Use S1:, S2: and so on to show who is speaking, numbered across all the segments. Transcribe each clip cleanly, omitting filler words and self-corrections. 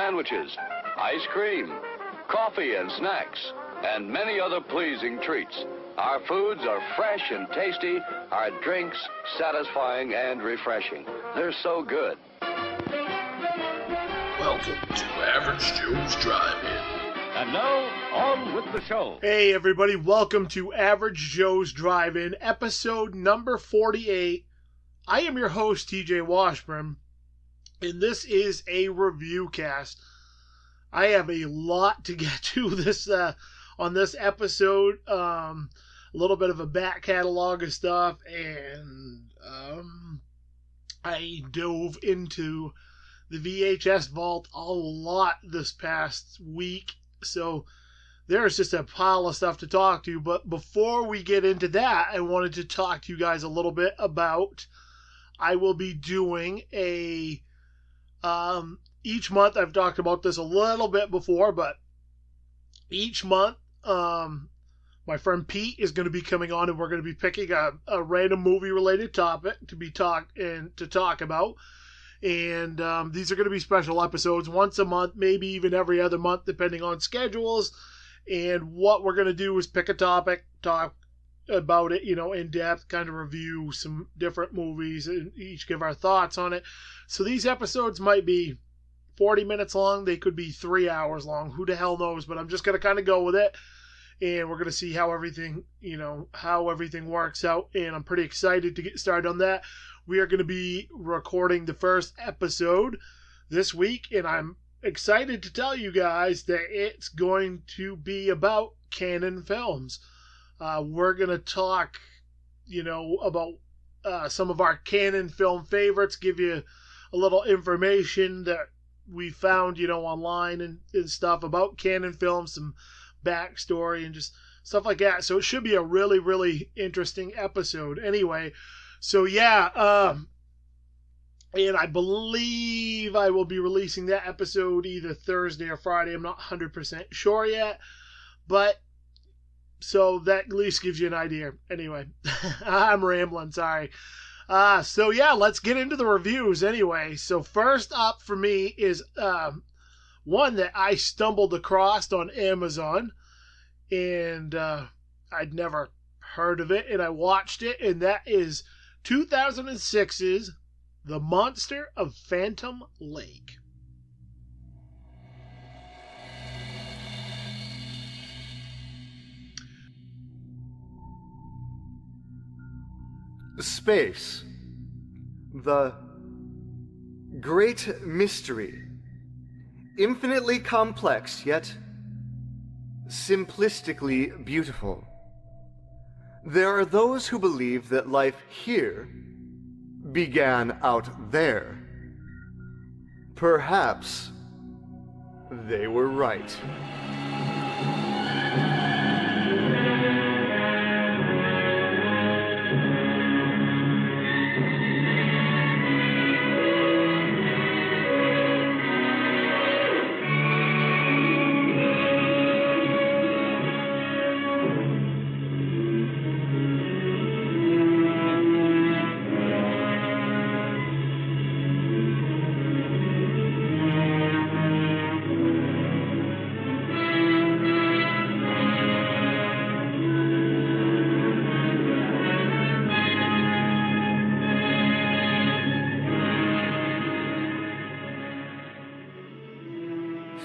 S1: sandwiches, ice cream, coffee and snacks, and many other pleasing treats. Our foods are fresh and tasty, our drinks satisfying and refreshing. They're so good.
S2: Welcome to Average Joe's Drive-In.
S1: And now, on with the show.
S3: Hey everybody, welcome to Average Joe's Drive-In, episode number 48. I am your host, TJ Washburn, and this is a review cast. I have a lot to get to this on this episode. A little bit of a back catalog of stuff, and I dove into the VHS vault a lot this past week, so there's just a pile of stuff to talk to. But before we get into that, I wanted to talk to you guys a little bit about, I will be doing a each month. I've talked about this a little bit before, but each month my friend Pete is going to be coming on, and we're going to be picking a random movie related topic to talk about. And these are going to be special episodes once a month, maybe even every other month, depending on schedules. And what we're going to do is pick a topic, talk about it, in depth, kind of review some different movies, and each give our thoughts on it. So these episodes might be 40 minutes long. They could be 3 hours long. Who the hell knows? But I'm just going to kind of go with it. And we're going to see how everything works out. And I'm pretty excited to get started on that. We are going to be recording the first episode this week, and I'm excited to tell you guys that it's going to be about Cannon films. We're going to talk, about some of our Cannon film favorites, give you a little information that we found, online and stuff about Cannon films, some backstory and just stuff like that. So it should be a really, really interesting episode. Anyway, so yeah, and I believe I will be releasing that episode either Thursday or Friday. I'm not 100% sure yet, but so that at least gives you an idea. Anyway, I'm rambling, sorry. So yeah, let's get into the reviews anyway. So first up for me is one that I stumbled across on Amazon, and I'd never heard of it, and I watched it, and that is 2006's The Monster of Phantom Lake.
S4: Space. The great mystery. Infinitely complex, yet simplistically beautiful. There are those who believe that life here began out there. Perhaps they were right.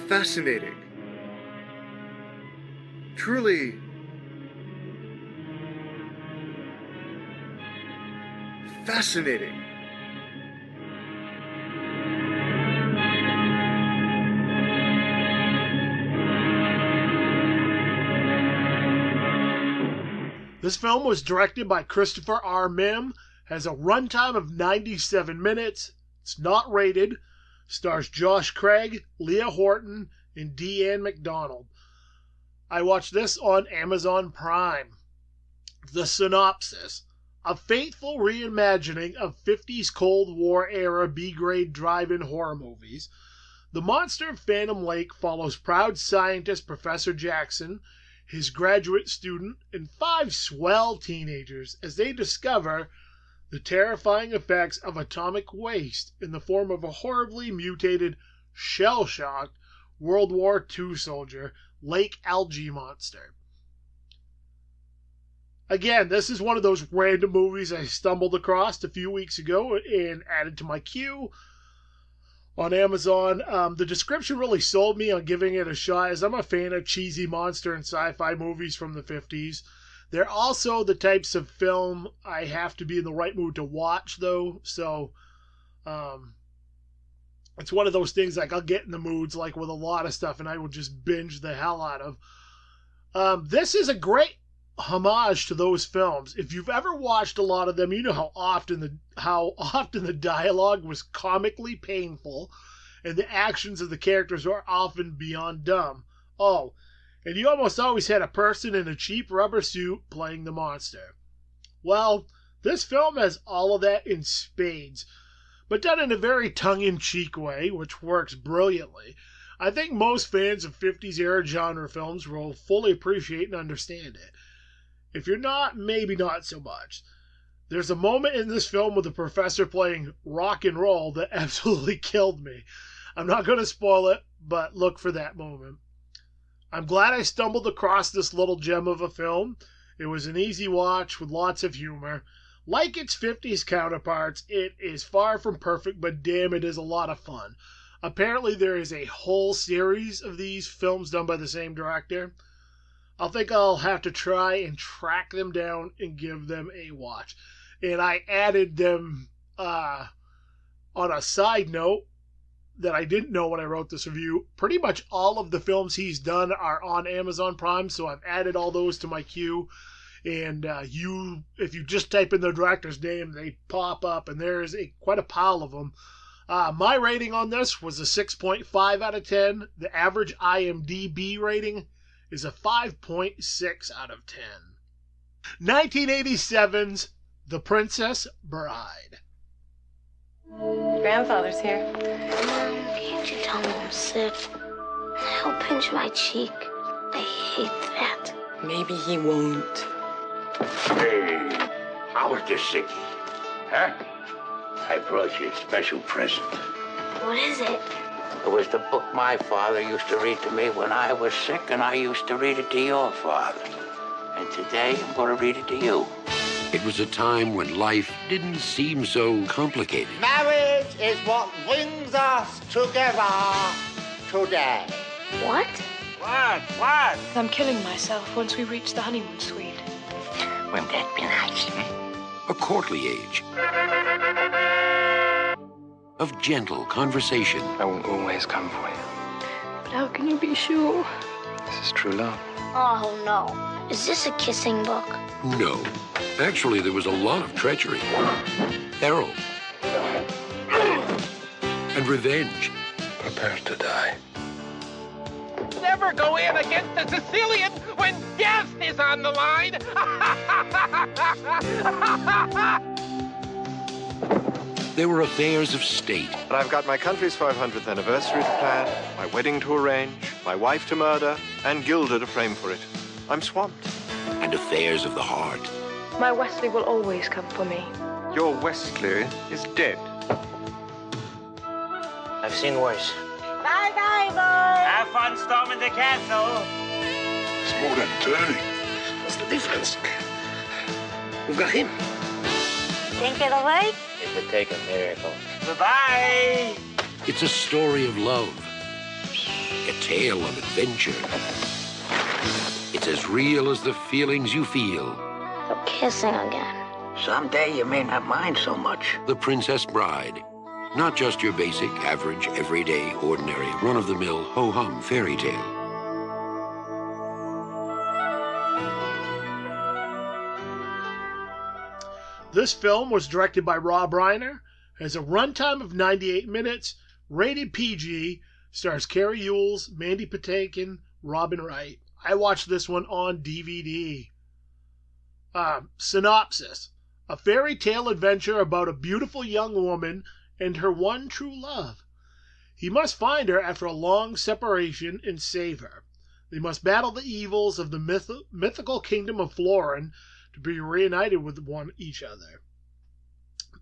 S4: Fascinating. Truly fascinating.
S3: This film was directed by Christopher R. Mihm, has a runtime of 97 minutes. It's not rated. Stars Josh Craig, Leah Horton, and Deanne McDonald. I watched this on Amazon Prime. The synopsis. A faithful reimagining of 50s Cold War era B-grade drive-in horror movies. The Monster of Phantom Lake follows proud scientist Professor Jackson, his graduate student, and 5 swell teenagers as they discover the terrifying effects of atomic waste in the form of a horribly mutated shell-shocked World War II soldier, Lake Algae Monster. Again, this is one of those random movies I stumbled across a few weeks ago and added to my queue on Amazon. The description really sold me on giving it a shot, as I'm a fan of cheesy monster and sci-fi movies from the 50s. They're also the types of film I have to be in the right mood to watch, though, so it's one of those things like I'll get in the moods like with a lot of stuff and I will just binge the hell out of. This is a great homage to those films. If you've ever watched a lot of them, you know how often the dialogue was comically painful and the actions of the characters are often beyond dumb. Oh, and you almost always had a person in a cheap rubber suit playing the monster. Well, this film has all of that in spades, but done in a very tongue-in-cheek way, which works brilliantly. I think most fans of 50s era genre films will fully appreciate and understand it. If you're not, maybe not so much. There's a moment in this film with the professor playing rock and roll that absolutely killed me. I'm not going to spoil it, but look for that moment. I'm glad I stumbled across this little gem of a film. It was an easy watch with lots of humor. Like its 50s counterparts, it is far from perfect, but damn, it is a lot of fun. Apparently there is a whole series of these films done by the same director. I think I'll have to try and track them down and give them a watch. And I added them on a side note that I didn't know when I wrote this review. Pretty much all of the films he's done are on Amazon Prime, so I've added all those to my queue. And if you just type in the director's name, they pop up, and there's quite a pile of them. My rating on this was a 6.5 out of 10. The average IMDb rating is a 5.6 out of 10. 1987's The Princess Bride.
S5: Grandfather's here.
S6: Mom, can't you tell me I'm sick? He'll pinch my cheek. I hate that.
S5: Maybe he won't.
S7: Hey, how was this sickie? Huh? I brought you a special present.
S6: What is it?
S7: It was the book my father used to read to me when I was sick, and I used to read it to your father. And today, I'm going to read it to you.
S2: It was a time when life didn't seem so complicated.
S8: Marriage is what brings us together today.
S6: What?
S8: What?
S5: I'm killing myself once we reach the honeymoon suite.
S7: Wouldn't that be nice,
S2: A courtly age of gentle conversation.
S9: I will always come for you.
S5: But how can you be sure?
S9: This is true love.
S6: Oh, no. Is this a kissing book?
S2: No. Actually, there was a lot of treachery, peril, and revenge.
S9: Prepare to die.
S10: Never go in against a Sicilian when death is on the line.
S2: There were affairs of state.
S11: And I've got my country's 500th anniversary to plan, my wedding to arrange, my wife to murder, and Gilda to frame for it. I'm swamped.
S2: And affairs of the heart.
S5: My Wesley will always come for me.
S11: Your Wesley is dead.
S8: I've seen worse.
S6: Bye-bye, boys.
S8: Have fun storming the castle.
S2: It's more than turning.
S7: What's the difference? We've got him.
S6: Think it'll work?
S8: It would take a miracle. Goodbye.
S2: It's a story of love. A tale of adventure. It's as real as the feelings you feel.
S6: They're kissing again.
S7: Someday you may not mind so much.
S2: The Princess Bride. Not just your basic, average, everyday, ordinary, run-of-the-mill, ho-hum fairy tale.
S3: This film was directed by Rob Reiner, has a runtime of 98 minutes, rated PG, stars Carrie Ewells, Mandy Patinkin, Robin Wright. I watched this one on DVD. Synopsis. A fairy tale adventure about a beautiful young woman and her one true love. He must find her after a long separation and save her. They must battle the evils of the mythical kingdom of Florin to be reunited with each other.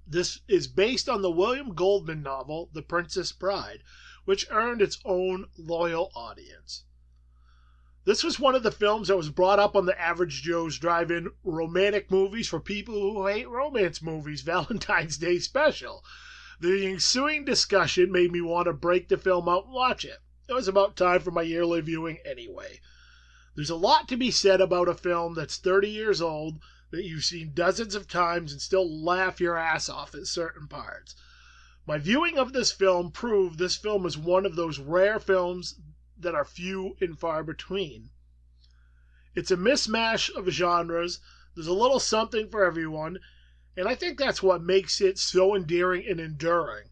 S3: This is based on the William Goldman novel, The Princess Bride, which earned its own loyal audience. This was one of the films that was brought up on the Average Joe's Drive-In romantic movies for people who hate romance movies Valentine's Day special. The ensuing discussion made me want to break the film out and watch it. It was about time for my yearly viewing anyway. There's a lot to be said about a film that's 30 years old, that you've seen dozens of times and still laugh your ass off at certain parts. My viewing of this film proved this film is one of those rare films that are few and far between. It's a mismatch of genres, there's a little something for everyone, and I think that's what makes it so endearing and enduring.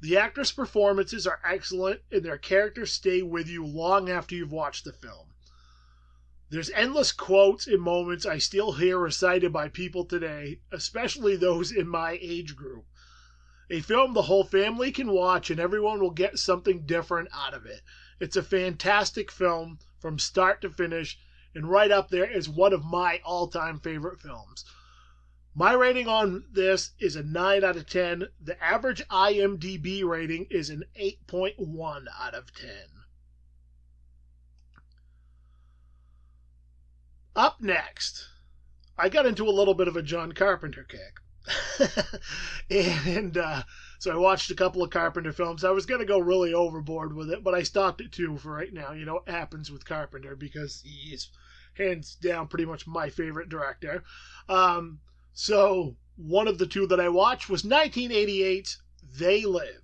S3: The actors' performances are excellent, and their characters stay with you long after you've watched the film. There's endless quotes and moments I still hear recited by people today, especially those in my age group. A film the whole family can watch and everyone will get something different out of it. It's a fantastic film from start to finish, and right up there is one of my all-time favorite films. My rating on this is a 9 out of 10. The average IMDb rating is an 8.1 out of 10. Up next, I got into a little bit of a John Carpenter kick. So I watched a couple of Carpenter films. I was going to go really overboard with it, but I stopped at 2 for right now. You know, it happens with Carpenter because he is hands down pretty much my favorite director. So one of the 2 that I watched was 1988's They Live.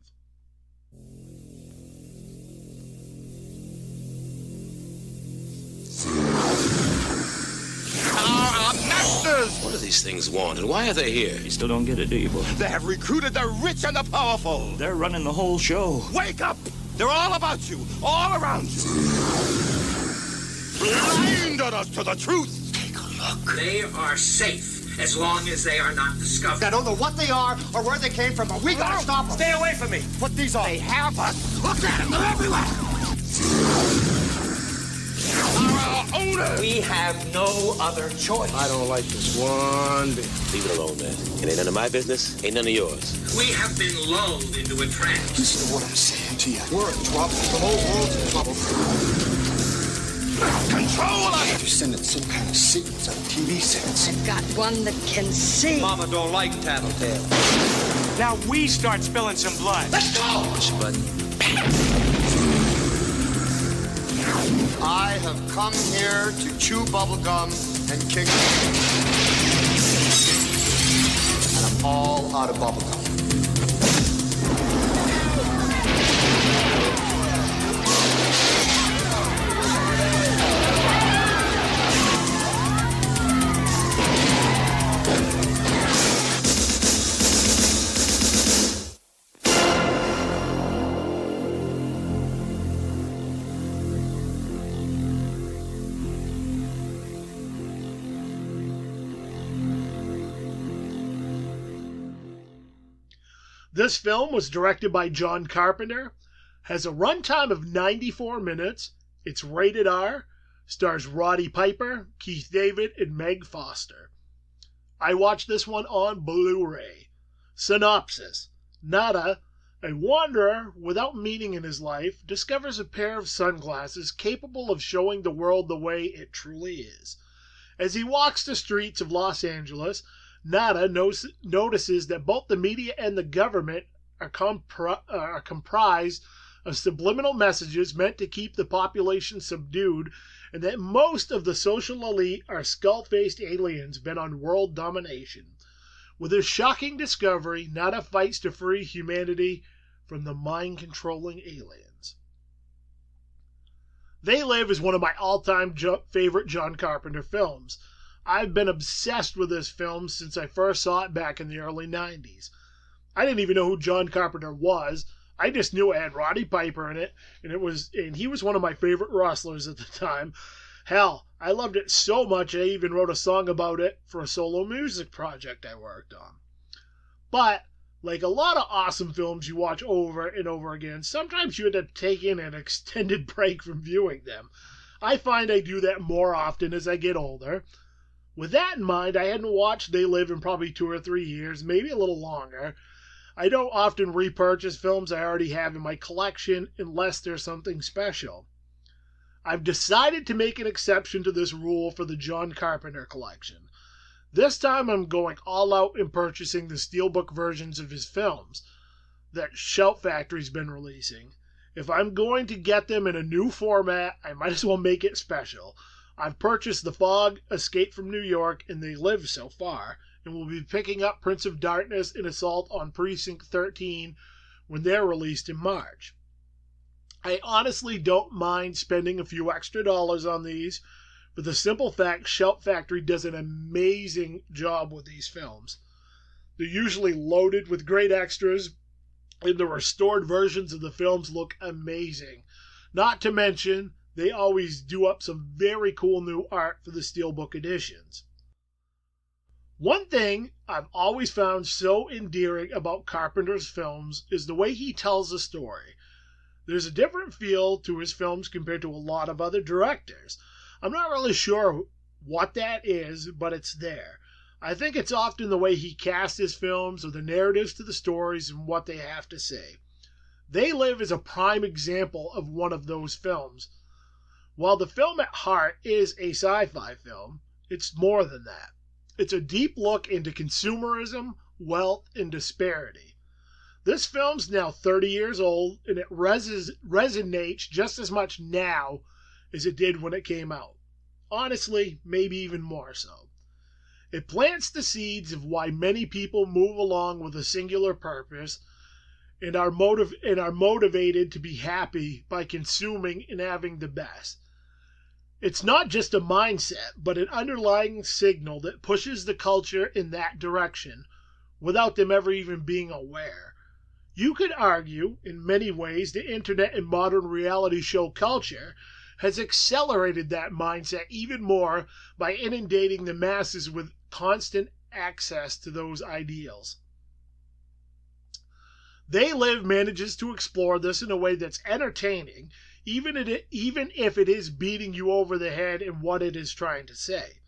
S2: Masters! What do these things want, and why are they here?
S12: You still don't get it, do you, boy?
S10: They have recruited the rich and the powerful.
S12: They're running the whole show.
S10: Wake up! They're all about you, all around you. Blinded us to the truth.
S2: Take a look. They are safe, as long as they are not discovered.
S13: I don't know what they are or where they came from, but we gotta stop them.
S10: Stay away from me.
S13: Put these on.
S10: They have us. Look at them, they're everywhere. Our owner.
S2: We have no other choice.
S9: I don't like this one bit. Leave it alone, man. It ain't none of my business. Ain't none of yours.
S2: We have been lulled into a trance.
S13: Listen to what I'm saying to you. We're in trouble. The whole world's in trouble.
S10: Control us.
S13: You're sending some kind of signals on TV sets.
S14: I've got one that can see.
S10: Mama don't like tattletale. Now we start spilling some blood.
S13: Let's go.
S9: Push a button.
S13: I have come here to chew bubblegum and kick. And I'm all out of bubblegum.
S3: This film was directed by John Carpenter, has a runtime of 94 minutes, it's rated R, stars Roddy Piper, Keith David, and Meg Foster. I watched this one on Blu-ray. Synopsis: Nada, a wanderer without meaning in his life, discovers a pair of sunglasses capable of showing the world the way it truly is. As he walks the streets of Los Angeles, Nada notices that both the media and the government are comprised of subliminal messages meant to keep the population subdued, and that most of the social elite are skull-faced aliens bent on world domination. With this shocking discovery, Nada fights to free humanity from the mind-controlling aliens. They Live is one of my all-time favorite John Carpenter films. I've been obsessed with this film since I first saw it back in the early 90s. I didn't even know who John Carpenter was. I just knew it had Roddy Piper in it, and he was one of my favorite wrestlers at the time. Hell, I loved it so much I even wrote a song about it for a solo music project I worked on. But, like a lot of awesome films you watch over and over again, sometimes you end up taking an extended break from viewing them. I find I do that more often as I get older. With that in mind, I hadn't watched They Live in probably 2 or 3 years, maybe a little longer. I don't often repurchase films I already have in my collection unless there's something special. I've decided to make an exception to this rule for the John Carpenter collection. This time I'm going all out in purchasing the steelbook versions of his films that Shout Factory's been releasing. If I'm going to get them in a new format, I might as well make it special. I've purchased The Fog, Escape from New York, and They Live so far, and will be picking up Prince of Darkness and Assault on Precinct 13 when they're released in March. I honestly don't mind spending a few extra dollars on these, for the simple fact Shout Factory does an amazing job with these films. They're usually loaded with great extras, and the restored versions of the films look amazing. Not to mention, they always do up some very cool new art for the steelbook editions. One thing I've always found so endearing about Carpenter's films is the way he tells a story. There's a different feel to his films compared to a lot of other directors. I'm not really sure what that is, but it's there. I think it's often the way he casts his films or the narratives to the stories and what they have to say. They Live is a prime example of one of those films. While the film at heart is a sci-fi film, it's more than that. It's a deep look into consumerism, wealth, and disparity. This film's now 30 years old, and it resonates just as much now as it did when it came out. Honestly, maybe even more so. It plants the seeds of why many people move along with a singular purpose and are motivated to be happy by consuming and having the best. It's not just a mindset, but an underlying signal that pushes the culture in that direction without them ever even being aware. You could argue, in many ways, the internet and modern reality show culture has accelerated that mindset even more by inundating the masses with constant access to those ideals. They Live manages to explore this in a way that's entertaining, even if it is beating you over the head in what it is trying to say.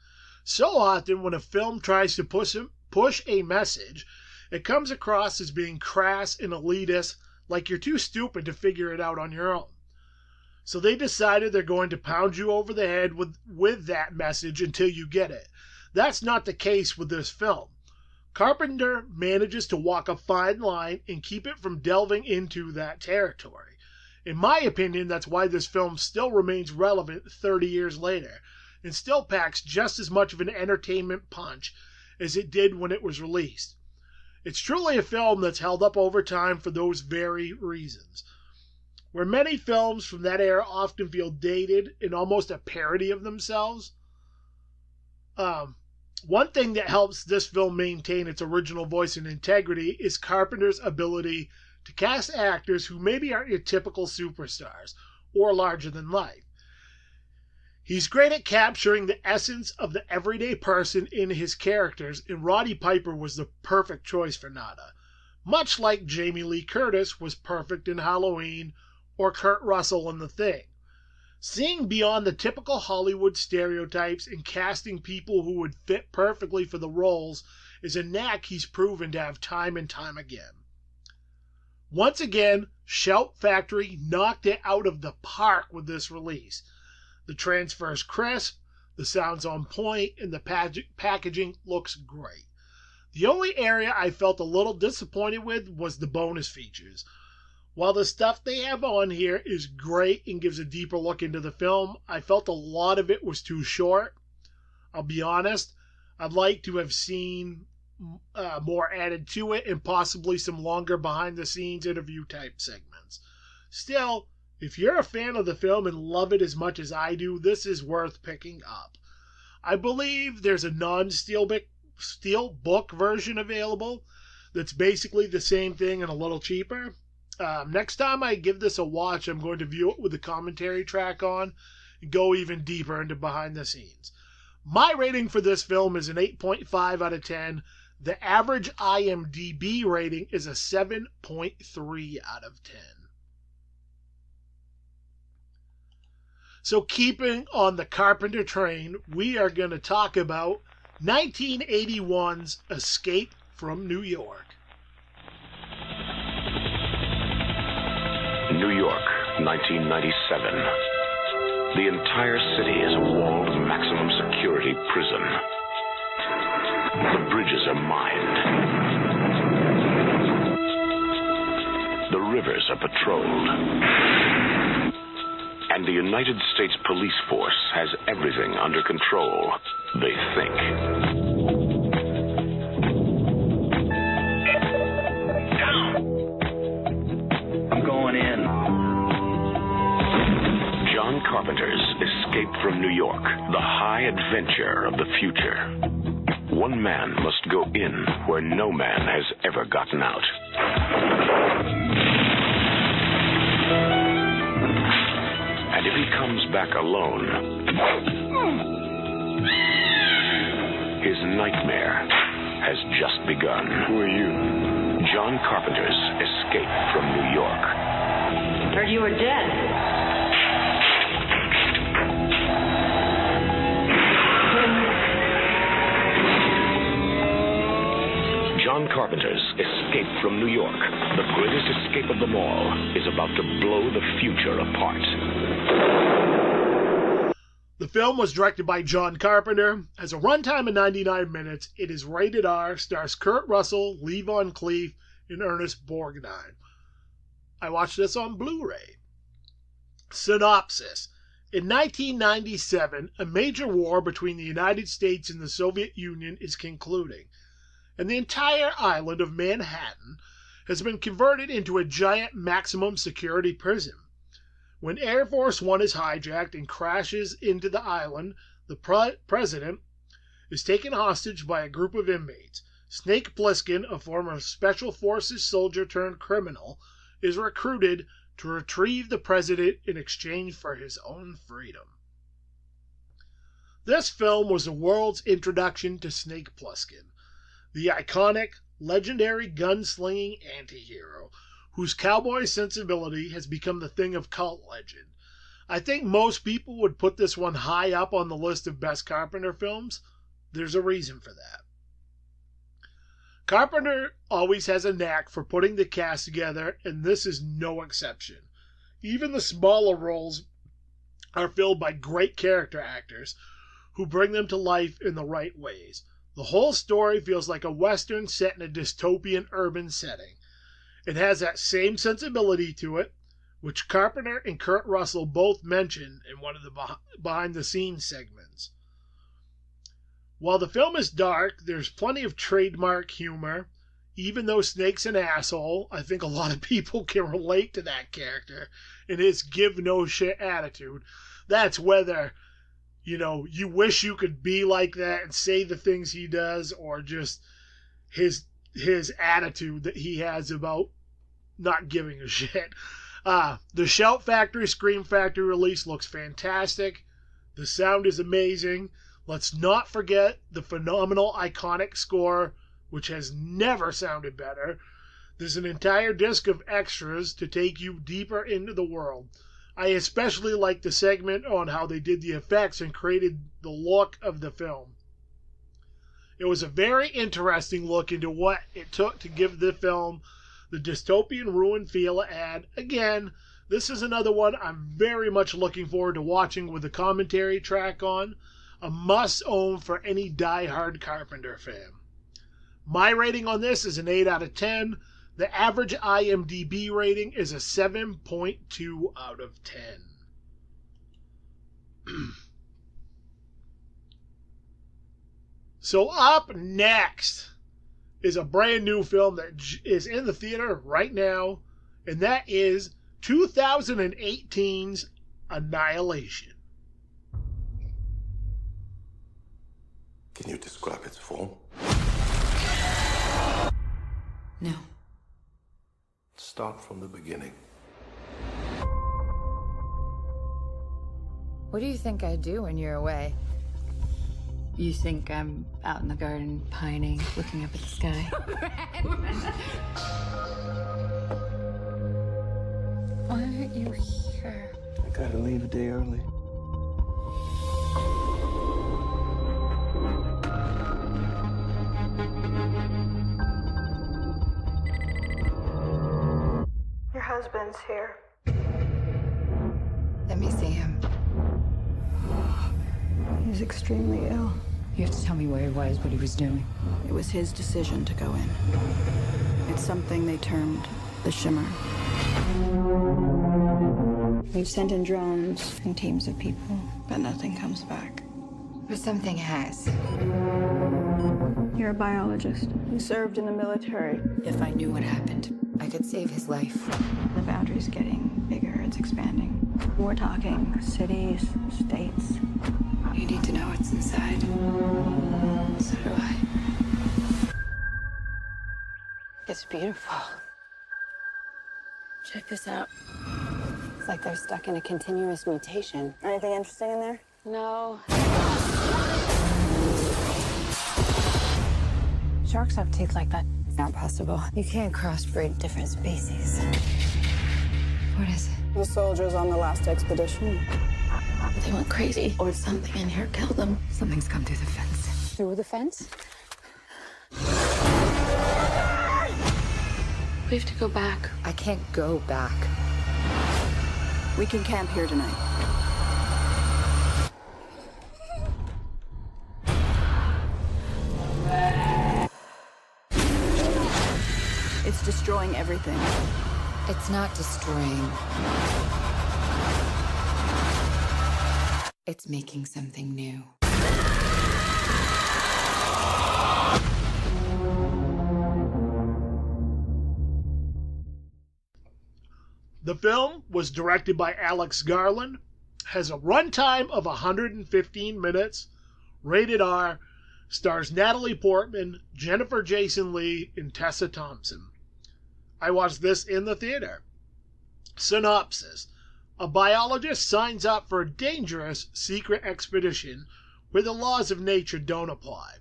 S3: So often when a film tries to push a message, it comes across as being crass and elitist, like you're too stupid to figure it out on your own. So they decided they're going to pound you over the head with that message until you get it. That's not the case with this film. Carpenter manages to walk a fine line and keep it from delving into that territory. In my opinion, that's why this film still remains relevant 30 years later and still packs just as much of an entertainment punch as it did when it was released. It's truly a film that's held up over time for those very reasons. Where many films from that era often feel dated and almost a parody of themselves, one thing that helps this film maintain its original voice and integrity is Carpenter's ability to cast actors who maybe aren't your typical superstars or larger than life. He's great at capturing the essence of the everyday person in his characters, and Roddy Piper was the perfect choice for Nada, much like Jamie Lee Curtis was perfect in Halloween or Kurt Russell in The Thing. Seeing beyond the typical Hollywood stereotypes and casting people who would fit perfectly for the roles is a knack he's proven to have time and time again. Once again, Shout Factory knocked it out of the park with this release. The transfer's crisp, the sound's on point, and the packaging looks great. The only area I felt a little disappointed with was the bonus features. While the stuff they have on here is great and gives a deeper look into the film, I felt a lot of it was too short. I'll be honest, I'd like to have seen more added to it and possibly some longer behind-the-scenes interview-type segments. Still, if you're a fan of the film and love it as much as I do, this is worth picking up. I believe there's a non-steelbook version available that's basically the same thing and a little cheaper. Next time I give this a watch, I'm going to view it with the commentary track on and go even deeper into behind the scenes. My rating for this film is an 8.5 out of 10. The average IMDb rating is a 7.3 out of 10. So keeping on the Carpenter train, we are going to talk about 1981's Escape from New York.
S15: New York, 1997. The entire city is a walled maximum security prison. The bridges are mined. The rivers are patrolled. And the United States Police Force has everything under control, they think.
S16: I'm going in.
S15: John Carpenter's Escape from New York, the high adventure of the future. One man must go in where no man has ever gotten out. And if he comes back alone, his nightmare has just begun.
S16: Who are you?
S15: John Carpenter's Escape from New York.
S14: Heard you were dead.
S15: John Carpenter's Escape from New York, the greatest escape of them all, is about to blow the future apart.
S3: The film was directed by John Carpenter. Has a runtime of 99 minutes. It is rated R, stars Kurt Russell, Lee Von Cleef, and Ernest Borgnine. I watched this on Blu-ray. Synopsis. In 1997, a major war between the United States and the Soviet Union is concluding, and the entire island of Manhattan has been converted into a giant maximum security prison. When Air Force One is hijacked and crashes into the island, the president is taken hostage by a group of inmates. Snake Plissken, a former Special Forces soldier turned criminal, is recruited to retrieve the president in exchange for his own freedom. This film was the world's introduction to Snake Plissken, the iconic, legendary gunslinging anti-hero whose cowboy sensibility has become the thing of cult legend. I think most people would put this one high up on the list of best Carpenter films. There's a reason for that. Carpenter always has a knack for putting the cast together, and this is no exception. Even the smaller roles are filled by great character actors who bring them to life in the right ways. The whole story feels like a Western set in a dystopian urban setting. It has that same sensibility to it, which Carpenter and Kurt Russell both mention in one of the behind-the-scenes segments. While the film is dark, there's plenty of trademark humor. Even though Snake's an asshole, I think a lot of people can relate to that character and his give-no-shit attitude. That's whether, you wish you could be like that and say the things he does, or just his attitude that he has about not giving a shit. The Shout Factory Scream Factory release looks fantastic. The sound is amazing. Let's not forget the phenomenal iconic score, which has never sounded better. There's an entire disc of extras to take you deeper into the world. I especially like the segment on how they did the effects and created the look of the film. It was a very interesting look into what it took to give the film the dystopian ruin feel it had. Again, this is another one I'm very much looking forward to watching with the commentary track on. A must-own for any die-hard Carpenter fan. My rating on this is an 8 out of 10. The average IMDb rating is a 7.2 out of 10. So up next is a brand new film that is in the theater right now, and that is 2018's Annihilation.
S17: Can you describe its form?
S18: No.
S17: Start from the beginning.
S19: What do you think I do when you're away?
S18: You think I'm out in the garden pining, looking up at the sky?
S19: Why aren't you here?
S17: I gotta leave a day early.
S5: Your husband's here.
S18: Let me see him.
S20: He's extremely ill.
S18: You have to tell me where he was, what he was doing.
S20: It was his decision to go in. It's something they termed the Shimmer. We've sent in drones and teams of people, but nothing comes back.
S18: But something has.
S20: You're a biologist. You served in the military.
S18: If I knew what happened, I could save his life.
S20: The boundary's getting bigger, it's expanding. We're talking cities, states.
S18: You need to know what's inside. So do I. It's beautiful.
S20: Check this out.
S21: It's like they're stuck in a continuous mutation.
S20: Anything interesting in there?
S21: No. Sharks have teeth like that.
S18: It's not possible. You can't crossbreed different species. What is it?
S20: The soldiers on the last expedition.
S5: They went crazy, or something in here killed them.
S18: Something's come through the fence.
S21: Through the fence?
S5: We have to go back.
S18: I can't go back.
S20: We can camp here tonight. It's destroying everything.
S18: It's not destroying. It's making something new.
S3: The film was directed by Alex Garland, has a runtime of 115 minutes, rated R, stars Natalie Portman, Jennifer Jason Leigh, and Tessa Thompson. I watched this in the theater. Synopsis: a biologist signs up for a dangerous secret expedition where the laws of nature don't apply.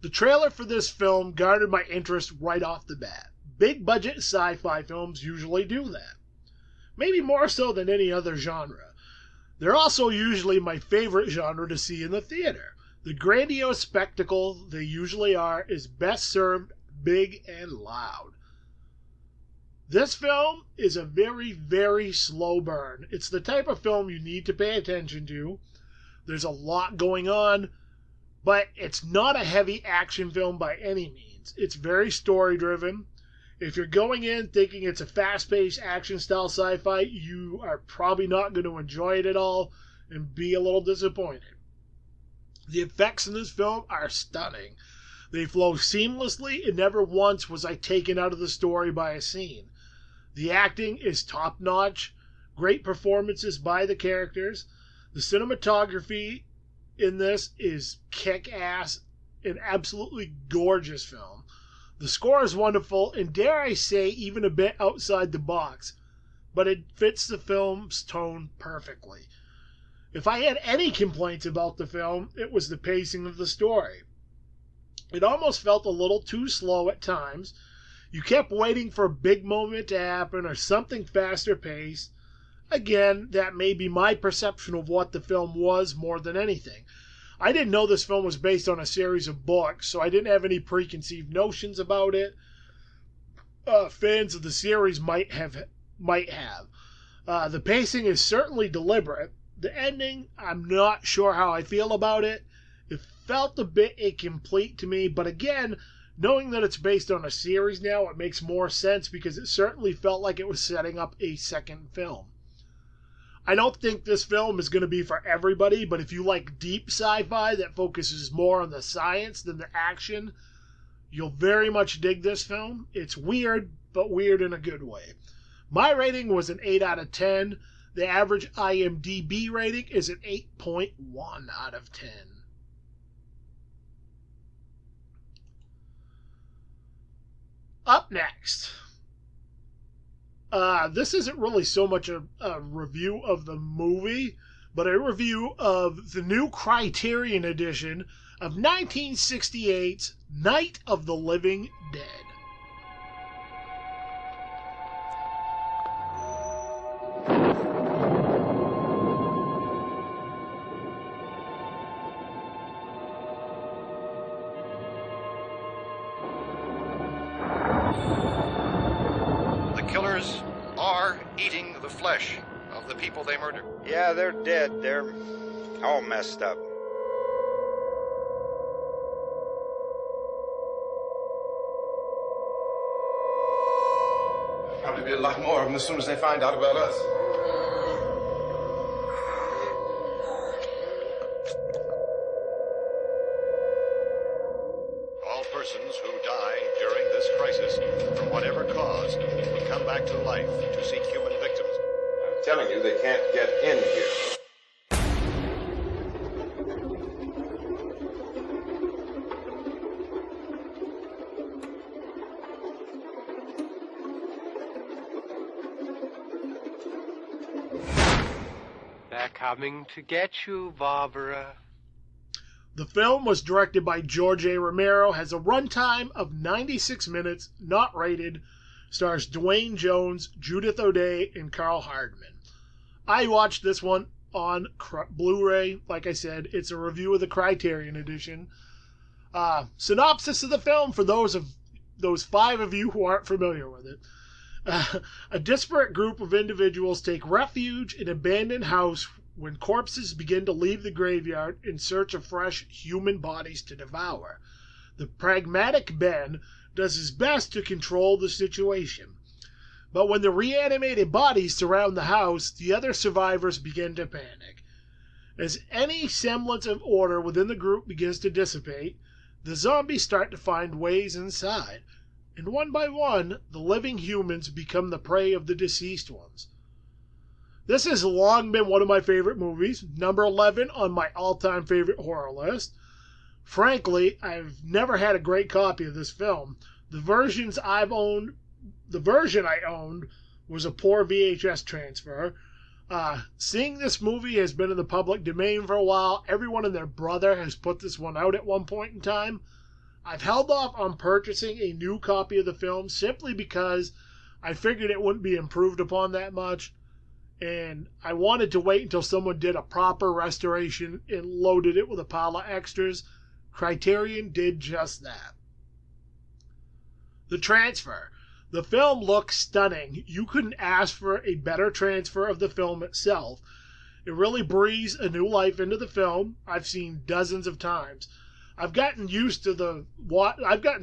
S3: The trailer for this film garnered my interest right off the bat. Big budget sci-fi films usually do that. Maybe more so than any other genre. They're also usually my favorite genre to see in the theater. The grandiose spectacle they usually are is best served big and loud. This film is a very, very slow burn. It's the type of film you need to pay attention to. There's a lot going on, but it's not a heavy action film by any means. It's very story-driven. If you're going in thinking it's a fast-paced action-style sci-fi, you are probably not going to enjoy it at all and be a little disappointed. The effects in this film are stunning. They flow seamlessly, and never once was I taken out of the story by a scene. The acting is top-notch, great performances by the characters. The cinematography in this is kick-ass, an absolutely gorgeous film. The score is wonderful, and dare I say, even a bit outside the box, but it fits the film's tone perfectly. If I had any complaints about the film, it was the pacing of the story. It almost felt a little too slow at times. You kept waiting for a big moment to happen or something faster paced. Again, that may be my perception of what the film was more than anything. I didn't know this film was based on a series of books, so I didn't have any preconceived notions about it. Fans of the series might have. The pacing is certainly deliberate. The ending, I'm not sure how I feel about it. It felt a bit incomplete to me, but again, knowing that it's based on a series now, it makes more sense because it certainly felt like it was setting up a second film. I don't think this film is going to be for everybody, but if you like deep sci-fi that focuses more on the science than the action, you'll very much dig this film. It's weird, but weird in a good way. My rating was an 8 out of 10. The average IMDb rating is an 8.1 out of 10. Up next. This isn't really so much a review of the movie, but a review of the new Criterion edition of 1968's Night of the Living Dead.
S11: The killers are eating the flesh of
S1: of the people they murdered?
S22: Yeah, they're dead. They're all messed up.
S1: Probably be a lot more of them as soon as they find out about us.
S23: All persons who die during this crisis, from whatever cause, will come back to life to seek human victims.
S1: I'm telling you, they can't get in here.
S10: They're coming to get you, Barbara.
S3: The film was directed by George A. Romero, has a runtime of 96 minutes, not rated, stars Dwayne Jones, Judith O'Dea, and Carl Hardman. I watched this one on Blu-ray. Like I said, it's a review of the Criterion edition. Synopsis of the film for those 5 of you who aren't familiar with it. A disparate group of individuals take refuge in an abandoned house when corpses begin to leave the graveyard in search of fresh human bodies to devour. The pragmatic Ben does his best to control the situation. But when the reanimated bodies surround the house, the other survivors begin to panic. As any semblance of order within the group begins to dissipate, the zombies start to find ways inside. And one by one, the living humans become the prey of the deceased ones. This has long been one of my favorite movies, number 11 on my all-time favorite horror list. Frankly, I've never had a great copy of this film. The version I owned was a poor VHS transfer. Seeing this movie has been in the public domain for a while. Everyone and their brother has put this one out at one point in time. I've held off on purchasing a new copy of the film simply because I figured it wouldn't be improved upon that much, and I wanted to wait until someone did a proper restoration and loaded it with a pile of extras. Criterion did just that. The transfer. The film looks stunning. You couldn't ask for a better transfer of the film itself. It really breathes a new life into the film. I've seen dozens of times. I've gotten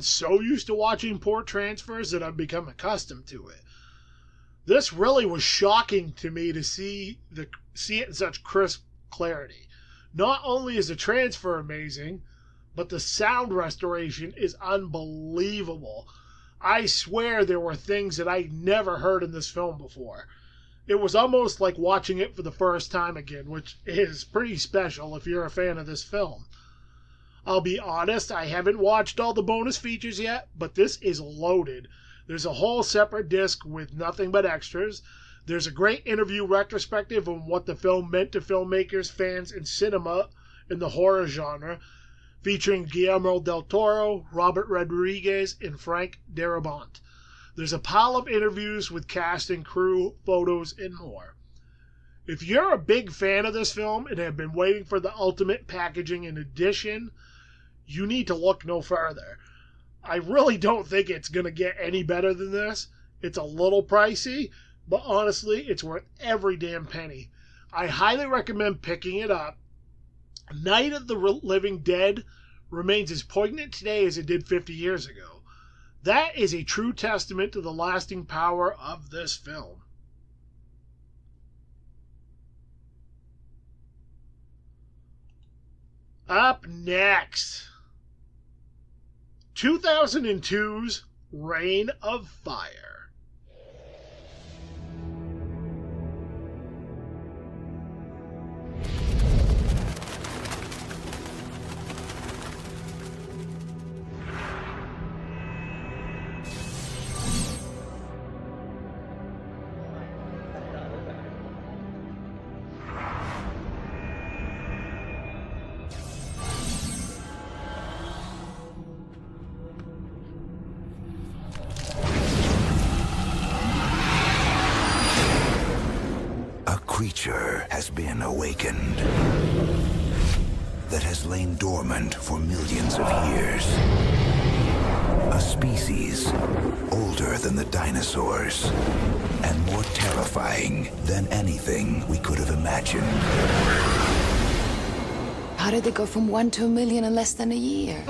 S3: so used to watching poor transfers that I've become accustomed to it. This really was shocking to me to see it in such crisp clarity. Not only is the transfer amazing, but the sound restoration is unbelievable. I swear there were things that I never heard in this film before. It was almost like watching it for the first time again, which is pretty special if you're a fan of this film. I'll be honest, I haven't watched all the bonus features yet, but this is loaded. There's a whole separate disc with nothing but extras. There's a great interview retrospective on what the film meant to filmmakers, fans, and cinema in the horror genre, featuring Guillermo del Toro, Robert Rodriguez, and Frank Darabont. There's a pile of interviews with cast and crew, photos, and more. If you're a big fan of this film and have been waiting for the ultimate packaging and edition, you need to look no further. I really don't think it's going to get any better than this. It's a little pricey, but honestly, it's worth every damn penny. I highly recommend picking it up. Night of the Living Dead remains as poignant today as it did 50 years ago. That is a true testament to the lasting power of this film. Up next, 2002's Reign of Fire.
S24: Creature has been awakened that has lain dormant for millions of years. A species species, older than the dinosaurs, and more terrifying than anything we could have imagined.
S5: How did they go from 1 to 1 million in less than a year?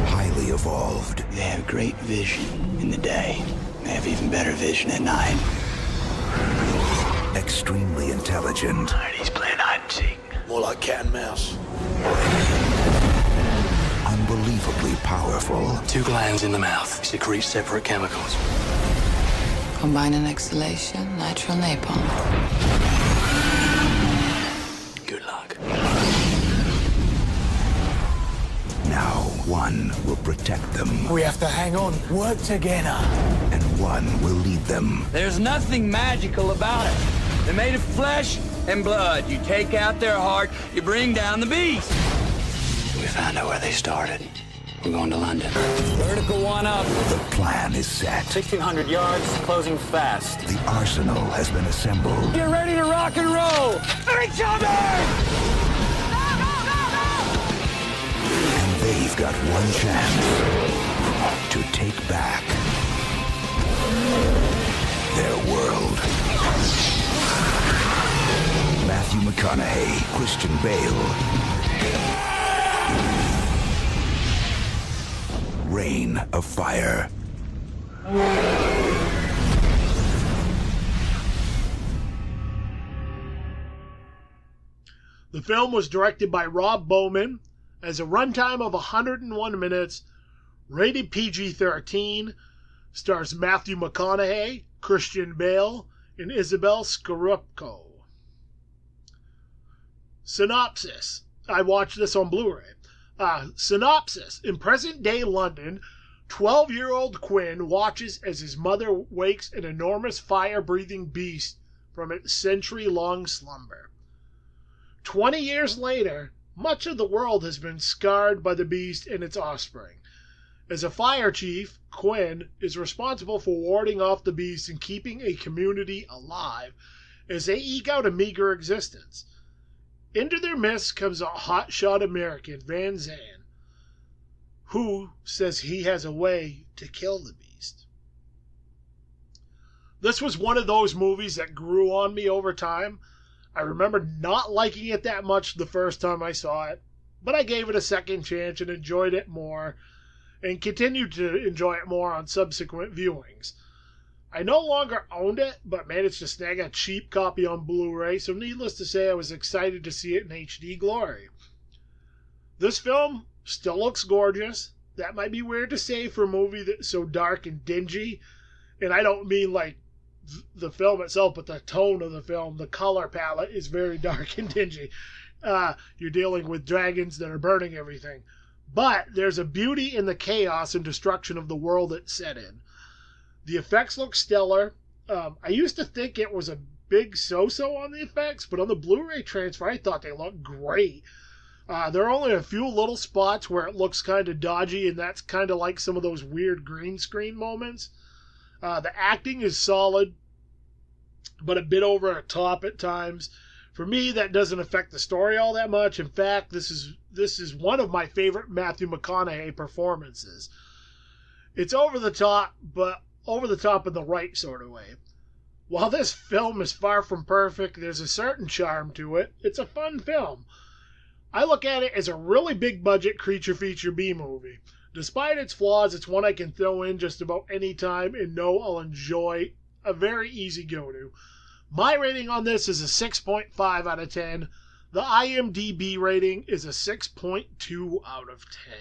S24: Highly evolved.
S12: They have great vision in the day. They have even better vision at night.
S24: Extremely intelligent.
S12: He's playing hide and seek.
S2: More like cat and mouse.
S24: Unbelievably powerful.
S12: 2 glands in the mouth secrete separate chemicals.
S5: Combine an exhalation, nitrile napalm.
S12: Good luck.
S24: Now, one will protect them.
S12: We have to hang on, work together.
S24: And one will lead them.
S4: There's nothing magical about it. They're made of flesh and blood. You take out their heart, you bring down the beast.
S12: We found out where they started. We're going to London.
S4: Vertical one up.
S24: The plan is set.
S4: 1,600 yards, closing fast.
S24: The arsenal has been assembled.
S4: Get ready to rock and roll. Each other!
S24: And they've got one chance to take back their world. Matthew McConaughey, Christian Bale. Reign of Fire.
S3: The film was directed by Rob Bowman, has a runtime of 101 minutes, rated PG-13, stars Matthew McConaughey, Christian Bale, and Isabel Scorupco. Synopsis. I watched this on Blu-ray. Synopsis. In present-day London, 12-year-old Quinn watches as his mother wakes an enormous fire-breathing beast from its century-long slumber. 20 years later, much of the world has been scarred by the beast and its offspring. As a fire chief, Quinn is responsible for warding off the beast and keeping a community alive as they eke out a meager existence. Into their midst comes a hotshot American, Van Zandt, who says he has a way to kill the beast. This was one of those movies that grew on me over time. I remember not liking it that much the first time I saw it, but I gave it a second chance and enjoyed it more, and continued to enjoy it more on subsequent viewings. I no longer owned it, but managed to snag a cheap copy on Blu-ray, so needless to say I was excited to see it in HD glory. This film still looks gorgeous. That might be weird to say for a movie that's so dark and dingy, and I don't mean like the film itself, but the tone of the film, the color palette is very dark and dingy. You're dealing with dragons that are burning everything. But there's a beauty in the chaos and destruction of the world it's set in. The effects look stellar. I used to think it was a big so-so on the effects, but on the Blu-ray transfer, I thought they looked great. There are only a few little spots where it looks kind of dodgy, and that's kind of like some of those weird green screen moments. The acting is solid, but a bit over the top at times. For me, that doesn't affect the story all that much. In fact, this is one of my favorite Matthew McConaughey performances. It's over the top, but over the top in the right sort of way. While this film is far from perfect, there's a certain charm to it. It's a fun film. I look at it as a really big budget creature feature B-movie. Despite its flaws, it's one I can throw in just about any time and know I'll enjoy. A very easy go-to. My rating on this is a 6.5 out of 10. The IMDb rating is a 6.2 out of 10.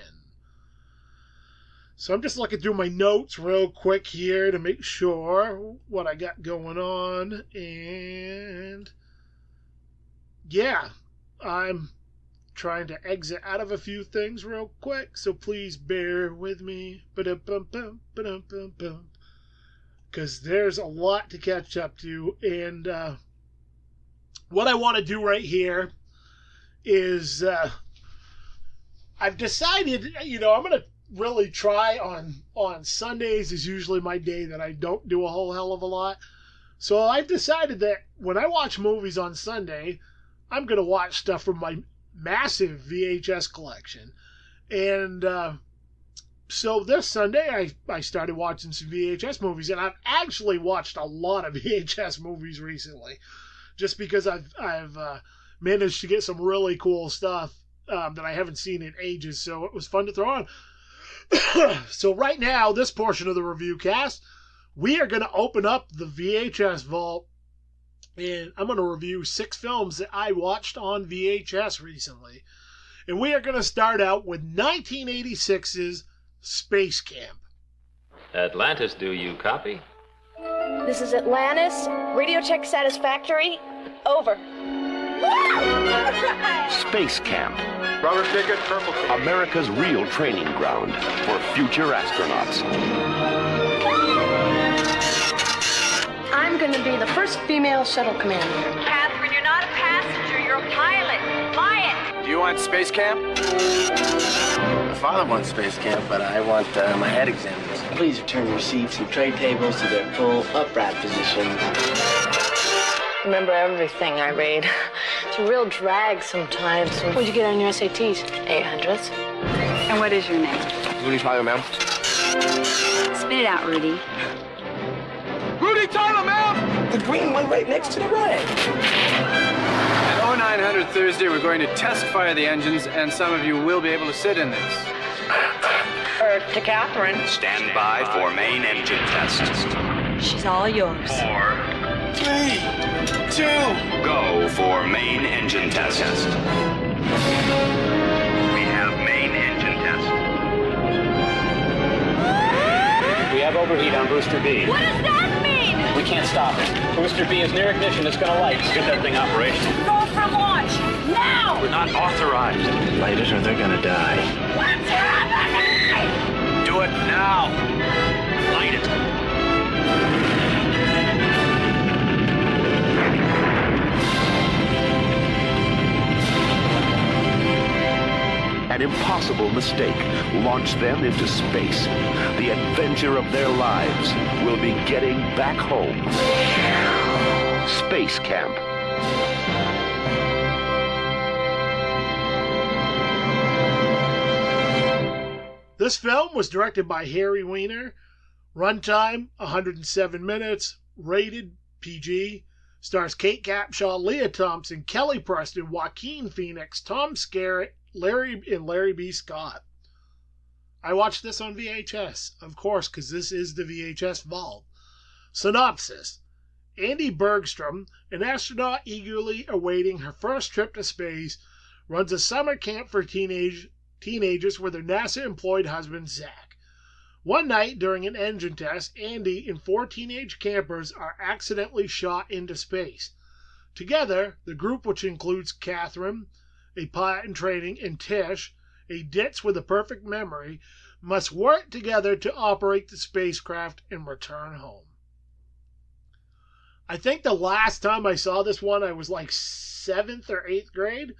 S3: So I'm just looking through my notes real quick here to make sure what I got going on. And yeah, I'm trying to exit out of a few things real quick, so please bear with me. Because there's a lot to catch up to. And what I want to do right here is I've decided, I'm going to really try on Sundays is usually my day that I don't do a whole hell of a lot. So I've decided that when I watch movies on Sunday, I'm going to watch stuff from my massive VHS collection. And So this Sunday, I started watching some VHS movies, and I've actually watched a lot of VHS movies recently, just because I've managed to get some really cool stuff that I haven't seen in ages, so it was fun to throw on. So right now, this portion of the review cast, we are going to open up the VHS vault, and I'm going to review 6 films that I watched on VHS recently. And we are going to start out with 1986's Space Camp.
S6: Atlantis, do you copy?
S7: This is Atlantis. Radio check satisfactory. Over.
S15: Space Camp.
S1: Robert Pickett, Purple Team.
S15: America's real training ground for future astronauts.
S7: I'm going to be the first female shuttle commander.
S14: Catherine, you're not a passenger, you're a pilot. Fly it!
S8: Do you want space camp?
S9: My father wants space camp, but I want my head examined. Please return your seats and tray tables to their full upright position.
S7: Remember everything I read. It's a real drag sometimes. What'd you get on your SATs? 800s.
S20: And what is your name?
S9: Rudy Tyler, ma'am.
S20: Spit it out, Rudy.
S8: Rudy Tyler, ma'am!
S9: The green one right next to the red.
S8: At 0900 Thursday, we're going to test fire the engines, and some of you will be able to sit in this.
S7: To Catherine.
S15: Stand by for main engine test.
S20: She's all yours.
S15: 4,
S9: 3, 2.
S15: go for main engine test. We have main engine test.
S6: We have overheat on Booster B.
S14: What does that mean?
S6: We can't stop it. Booster B is near ignition. It's going to light. Get that thing operational.
S14: Go for launch! Now!
S15: We're not authorized.
S9: Light it or they're gonna die.
S14: What's happening?
S15: Do it now. Light it. An impossible mistake launched them into space. The adventure of their lives will be getting back home. Space Camp.
S3: This film was directed by Harry Weiner. Runtime, 107 minutes. Rated PG. Stars Kate Capshaw, Leah Thompson, Kelly Preston, Joaquin Phoenix, Tom Skerritt, Larry B. Scott. I watched this on VHS, of course, because this is the VHS vault. Synopsis. Andy Bergstrom, an astronaut eagerly awaiting her first trip to space, runs a summer camp for teenagers with her NASA-employed husband, Zach. One night, during an engine test, Andy and 4 teenage campers are accidentally shot into space. Together, the group, which includes Catherine, a pilot in training, and Tish, a ditz with a perfect memory, must work together to operate the spacecraft and return home. I think the last time I saw this one, I was like 7th or 8th grade.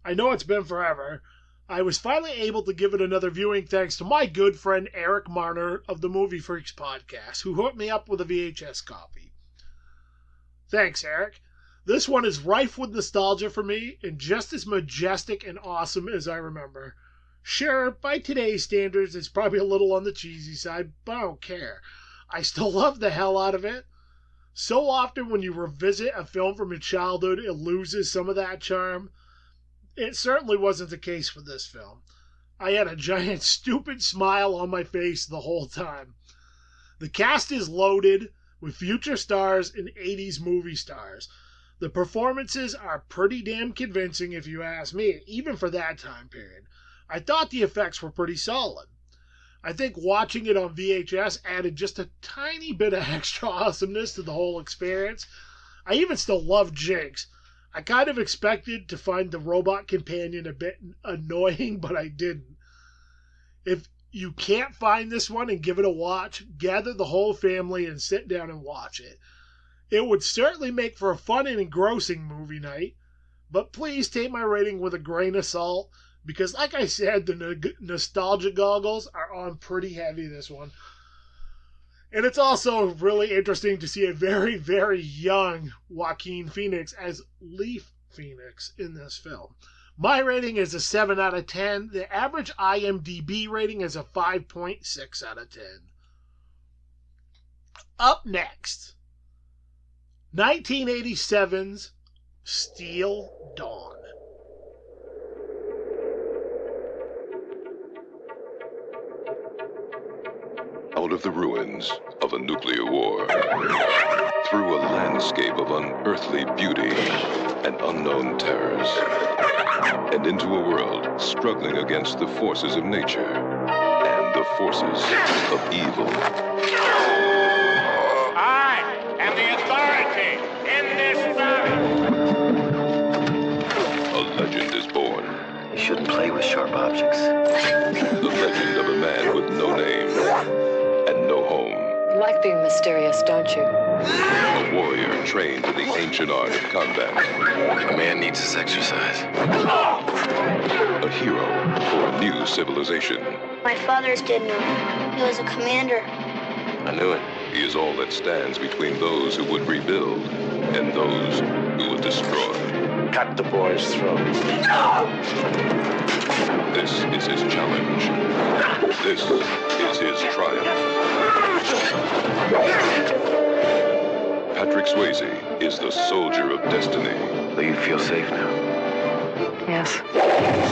S3: I know it's been forever. I was finally able to give it another viewing thanks to my good friend Eric Marner of the Movie Freaks podcast, who hooked me up with a VHS copy. Thanks, Eric. This one is rife with nostalgia for me and just as majestic and awesome as I remember. Sure, by today's standards, it's probably a little on the cheesy side, but I don't care. I still love the hell out of it. So often when you revisit a film from your childhood, it loses some of that charm. It certainly wasn't the case with this film. I had a giant stupid smile on my face the whole time. The cast is loaded with future stars and 80s movie stars. The performances are pretty damn convincing if you ask me, even for that time period. I thought the effects were pretty solid. I think watching it on VHS added just a tiny bit of extra awesomeness to the whole experience. I even still love Jinx. I kind of expected to find the robot companion a bit annoying, but I didn't. If you can't find this one and give it a watch, gather the whole family and sit down and watch it. It would certainly make for a fun and engrossing movie night, but please take my rating with a grain of salt, because like I said, the nostalgia goggles are on pretty heavy this one. And it's also really interesting to see a very, very young Joaquin Phoenix as Leaf Phoenix in this film. My rating is a 7 out of 10. The average IMDb rating is a 5.6 out of 10. Up next, 1987's Steel Dawn.
S13: Out of the ruins of a nuclear war, through a landscape of unearthly beauty and unknown terrors, and into a world struggling against the forces of nature and the forces of evil.
S10: I am the authority in this valley.
S13: A legend is born.
S9: You shouldn't play with sharp objects.
S13: The legend of a man with no name and no home.
S21: You like being mysterious, don't you?
S13: A warrior trained in the ancient art of combat.
S9: A man needs his exercise.
S13: A hero for a new civilization.
S16: My father's dead now. He was a commander.
S9: I knew it.
S13: He is all that stands between those who would rebuild and those who would destroy.
S9: Cut the boy's throat.
S13: This is his challenge. This is his triumph. Patrick Swayze is the soldier of destiny.
S9: Do you feel safe now?
S21: Yes.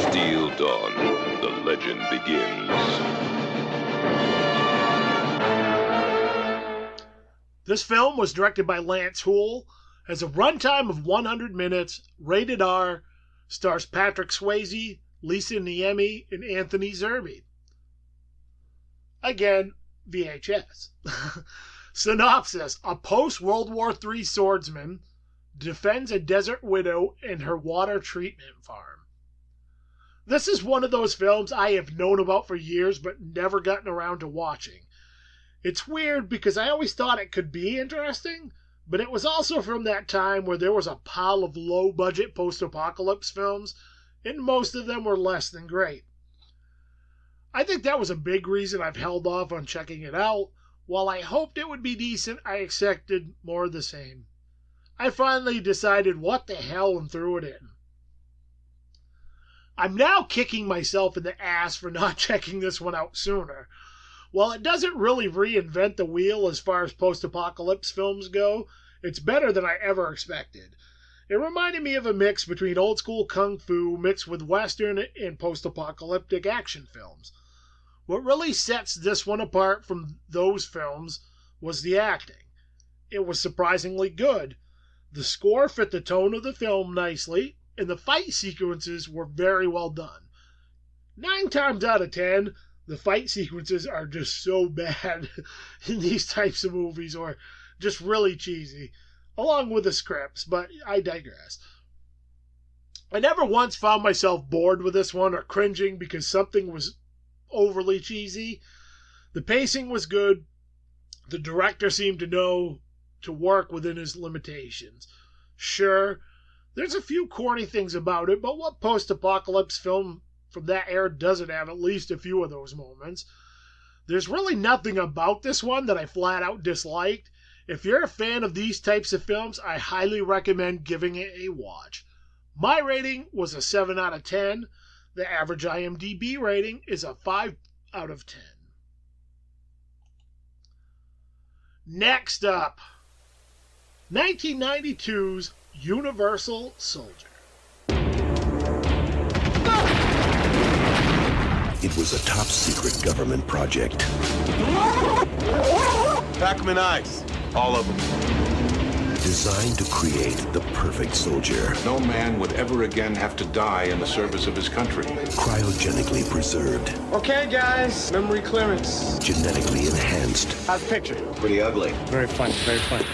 S13: Steel Dawn, the legend begins.
S3: This film was directed by Lance Houle, has a runtime of 100 minutes, rated R, stars Patrick Swayze, Lisa Niemi, and Anthony Zerbe. Again, VHS. Synopsis: a post-World War III swordsman defends a desert widow and her water treatment farm. This is one of those films I have known about for years but never gotten around to watching. It's weird because I always thought it could be interesting, but it was also from that time where there was a pile of low-budget post-apocalypse films, and most of them were less than great. I think that was a big reason I've held off on checking it out. While I hoped it would be decent, I expected more of the same. I finally decided what the hell and threw it in. I'm now kicking myself in the ass for not checking this one out sooner. While it doesn't really reinvent the wheel as far as post-apocalypse films go, it's better than I ever expected. It reminded me of a mix between old-school kung fu mixed with western and post-apocalyptic action films. What really sets this one apart from those films was the acting. It was surprisingly good. The score fit the tone of the film nicely, and the fight sequences were very well done. 9 times out of 10, the fight sequences are just so bad in these types of movies, or just really cheesy, along with the scripts, but I digress. I never once found myself bored with this one or cringing because something was overly cheesy. The pacing was good. The director seemed to know to work within his limitations. Sure, there's a few corny things about it, but what post-apocalypse film from that era doesn't have at least a few of those moments? There's really nothing about this one that I flat out disliked. If you're a fan of these types of films, I highly recommend giving it a watch. My rating was a 7 out of 10. The average IMDb rating is a 5 out of 10. Next up, 1992's Universal Soldier.
S17: It was a top-secret government project.
S19: Pac-Man eyes. All of them.
S17: Designed to create the perfect soldier.
S2: No man would ever again have to die in the service of his country.
S17: Cryogenically preserved.
S8: Okay, guys. Memory clearance.
S17: Genetically enhanced.
S8: How's the picture?
S17: Pretty ugly.
S8: Very funny, very funny.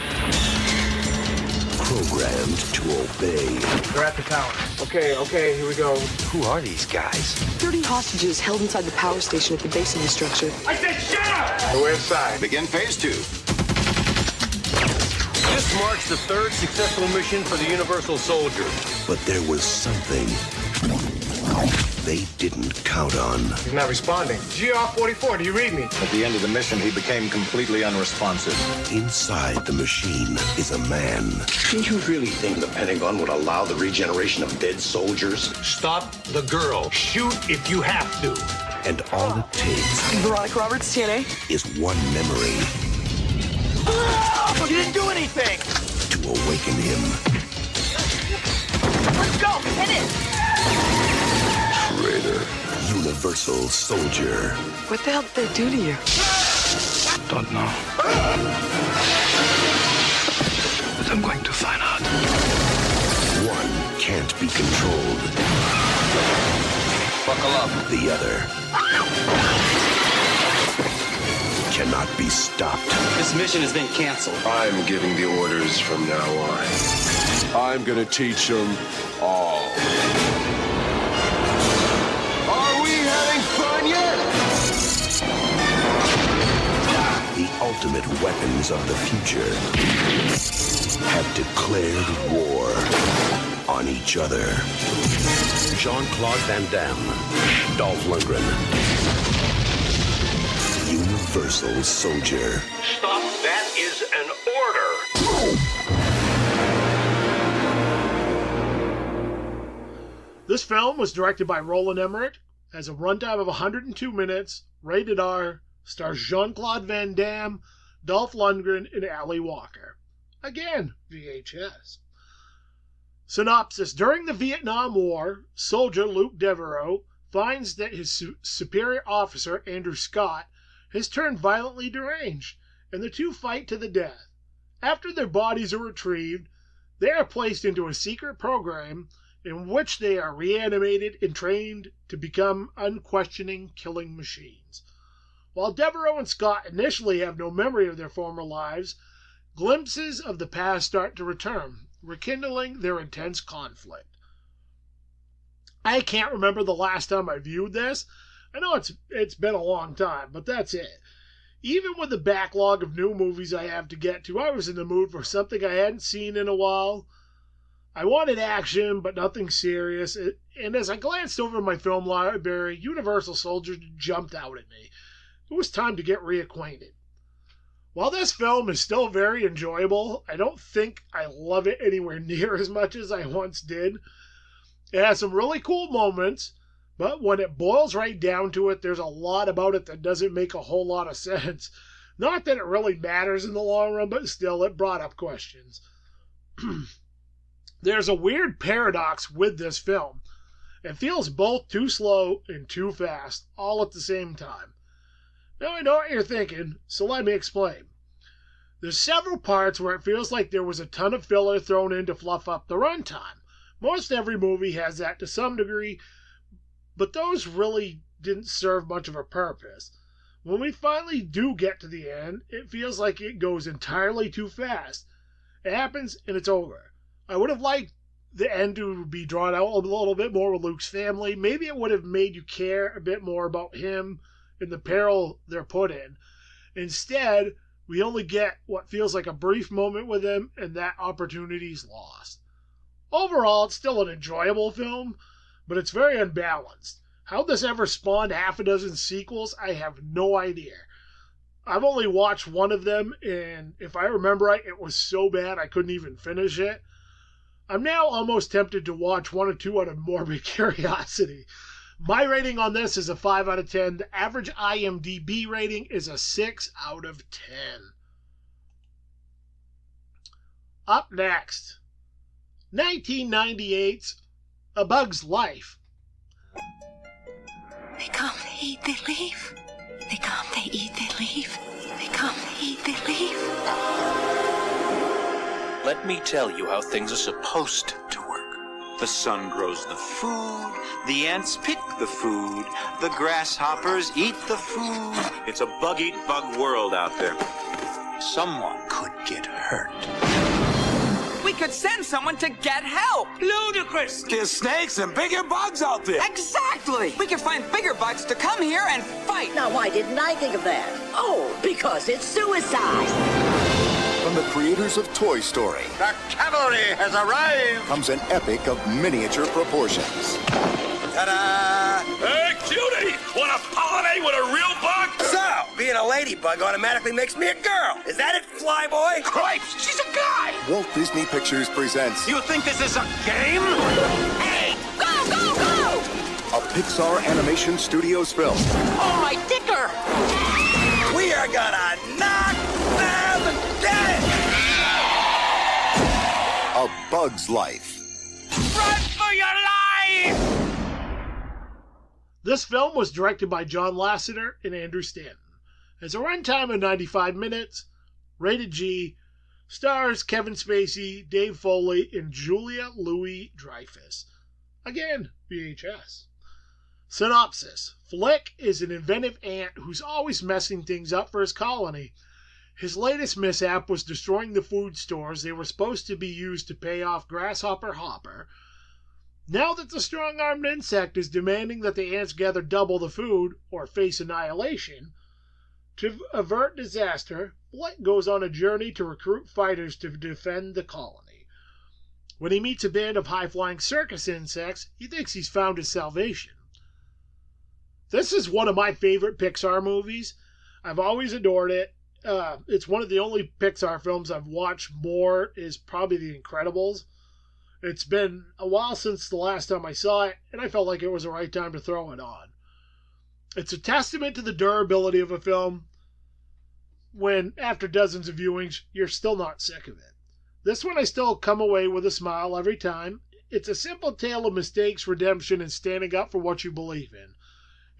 S17: Programmed to obey.
S8: We're at the tower. Okay, here we go.
S17: Who are these guys?
S25: 30 hostages held inside the power station at the base of the structure.
S8: I said shut up! We're inside.
S19: Begin phase 2. This marks the 3rd successful mission for the Universal Soldier.
S17: But there was something they didn't count on.
S19: He's not responding. GR-44, do you read me?
S5: At the end of the mission, he became completely unresponsive.
S17: Inside the machine is a man.
S2: Do you really think the Pentagon would allow the regeneration of dead soldiers?
S19: Stop the girl. Shoot if you have to.
S17: And all it takes
S25: Veronica Roberts, TNA.
S17: is one memory
S10: You didn't do anything!
S17: to awaken him.
S14: Let's go! Hit it!
S17: Traitor. Universal Soldier.
S25: What the hell did they do to you?
S12: Don't know. But I'm going to find out.
S17: One can't be controlled.
S5: Buckle up.
S17: The other cannot be stopped.
S9: This mission has been canceled.
S19: I'm giving the orders from now on.
S13: I'm gonna teach them all.
S19: Are we having fun yet?
S17: The ultimate weapons of the future have declared war on each other.
S2: Jean-Claude Van Damme, Dolph Lundgren.
S17: Universal Soldier.
S2: Stop, that is an order.
S3: This film was directed by Roland Emmerich, has a runtime of 102 minutes, rated R, stars Jean-Claude Van Damme, Dolph Lundgren, and Ali Walker. Again, VHS. Synopsis. During the Vietnam War, soldier Luke Devereaux finds that his superior officer, Andrew Scott, has turned violently deranged, and the two fight to the death. After their bodies are retrieved, they are placed into a secret program in which they are reanimated and trained to become unquestioning killing machines. While Devereaux and Scott initially have no memory of their former lives, glimpses of the past start to return, rekindling their intense conflict. I can't remember the last time I viewed this. I know it's been a long time, but that's it. Even with the backlog of new movies I have to get to, I was in the mood for something I hadn't seen in a while. I wanted action, but nothing serious, and as I glanced over my film library, Universal Soldier jumped out at me. It was time to get reacquainted. While this film is still very enjoyable, I don't think I love it anywhere near as much as I once did. It has some really cool moments, but when it boils right down to it, there's a lot about it that doesn't make a whole lot of sense. Not that it really matters in the long run, but still, it brought up questions. There's a weird paradox with this film. It feels both too slow and too fast, all at the same time. Now I know what you're thinking, so let me explain. There's several parts where it feels like there was a ton of filler thrown in to fluff up the runtime. Most every movie has that to some degree, but those really didn't serve much of a purpose. When we finally do get to the end, it feels like it goes entirely too fast. It happens and it's over. I would have liked the end to be drawn out a little bit more with Luke's family. Maybe it would have made you care a bit more about him and the peril they're put in. Instead, we only get what feels like a brief moment with him, and that opportunity's lost. Overall, it's still an enjoyable film, but it's very unbalanced. How this ever spawned half a dozen sequels, I have no idea. I've only watched one of them, and if I remember right, it was so bad I couldn't even finish it. I'm now almost tempted to watch one or two out of morbid curiosity. My rating on this is a 5 out of 10. The average IMDb rating is a 6 out of 10. Up next, 1998's A Bug's Life.
S11: They come, they eat, they leave. They come, they eat, they leave. They come, they eat, they leave.
S18: Let me tell you how things are supposed to work. The sun grows the food, the ants pick the food, the grasshoppers eat the food. It's a bug-eat-bug world out there. Someone could get hurt.
S4: We could send someone to get help. Ludicrous.
S19: There's snakes and bigger bugs out there.
S4: Exactly. We can find bigger bugs to come here and fight.
S22: Now, why didn't I think of that? Oh, because it's suicide.
S23: From the creators of Toy Story,
S19: The cavalry has arrived.
S23: Comes an epic of miniature proportions.
S19: Ta-da!
S1: Hey, cutie! Want to pollinate with a real bug?
S19: So, being a ladybug automatically makes me a girl. Is that it, Flyboy?
S1: Cripes! She's a guy!
S23: Walt Disney Pictures presents
S1: You think this is a game?
S22: Hey, go, go, go!
S23: a Pixar Animation Studios film.
S22: Oh, my dicker!
S19: We are gonna knock them dead!
S23: A Bug's Life.
S10: Run for your life!
S3: This film was directed by John Lasseter and Andrew Stanton. Has a runtime of 95 minutes, rated G, stars Kevin Spacey, Dave Foley, and Julia Louis-Dreyfus. Again, VHS. Synopsis. Flick is an inventive ant who's always messing things up for his colony. His latest mishap was destroying the food stores they were supposed to be used to pay off Grasshopper Hopper. Now that the strong-armed insect is demanding that the ants gather double the food, or face annihilation, to avert disaster, Flick goes on a journey to recruit fighters to defend the colony. When he meets a band of high-flying circus insects, he thinks he's found his salvation. This is one of my favorite Pixar movies. I've always adored it. It's one of the only Pixar films I've watched more is probably The Incredibles. It's been a while since the last time I saw it, and I felt like it was the right time to throw it on. It's a testament to the durability of a film when, after dozens of viewings, you're still not sick of it. This one I still come away with a smile every time. It's a simple tale of mistakes, redemption, and standing up for what you believe in.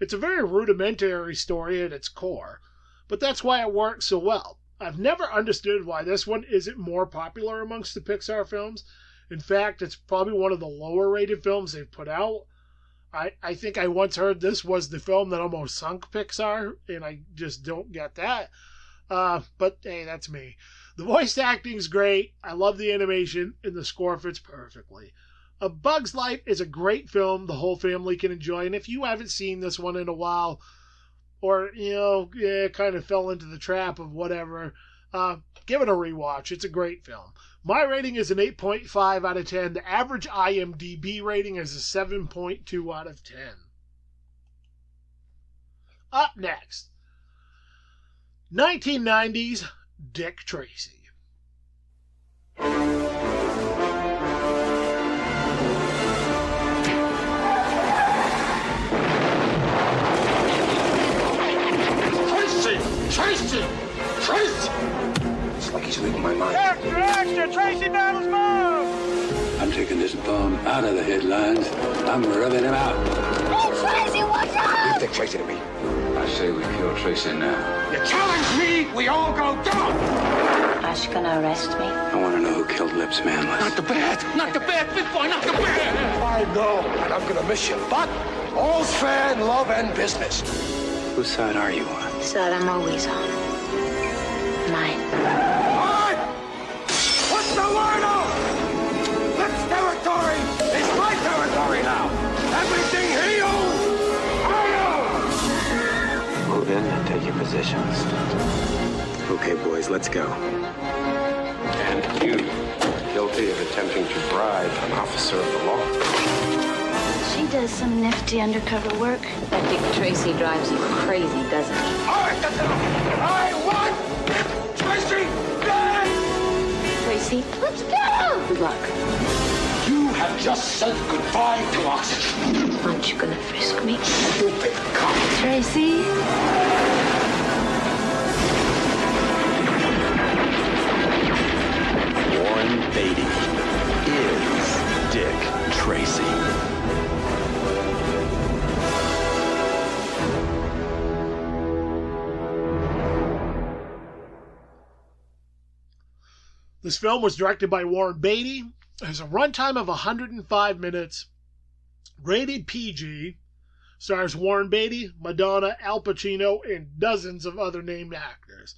S3: It's a very rudimentary story at its core, but that's why it works so well. I've never understood why this one isn't more popular amongst the Pixar films. In fact, it's probably one of the lower rated films they've put out. I think I once heard this was the film that almost sunk Pixar, and I just don't get that. But hey, that's me. The voice acting's great. I love the animation, and the score fits perfectly. A Bug's Life is a great film the whole family can enjoy, and if you haven't seen this one in a while, or, kind of fell into the trap of whatever, give it a rewatch. It's a great film. My rating is an 8.5 out of 10. The average IMDb rating is a 7.2 out of 10. Up next, 1990s Dick Tracy.
S1: Tracy!
S2: It's like he's reading my mind.
S10: Extra, extra! Tracy battles Bob!
S12: I'm taking this bum out of the headlines. I'm rubbing him out.
S16: Hey, Tracy, watch out!
S2: Leave Dick Tracy to me.
S12: I say we kill Tracy now.
S1: You challenge me, we all go down!
S21: Are you gonna arrest me?
S12: I want to know who killed Lips Manless.
S1: Not the bad, big boy, not the bad! I know, and I'm gonna miss you, but all's fair in love and business.
S12: Whose side are you on?
S21: The side I'm always on. Mine.
S1: What? What's the word out? This territory is my territory now. Everything he owns, I own.
S12: Move in and take your positions. Okay, boys, let's go.
S19: And you, guilty of attempting to bribe an officer of the law.
S21: She does some nifty undercover work. That Dick Tracy drives you crazy, doesn't he?
S1: All right, that's enough. I want Tracy dead!
S21: Tracy, let's go! Good luck.
S1: You have just said goodbye to oxygen.
S21: Aren't you gonna frisk me?
S1: Stupid cop.
S21: Tracy?
S17: Warren Beatty is Dick Tracy.
S3: This film was directed by Warren Beatty. It has a runtime of 105 minutes, rated PG, stars Warren Beatty, Madonna, Al Pacino, and dozens of other named actors.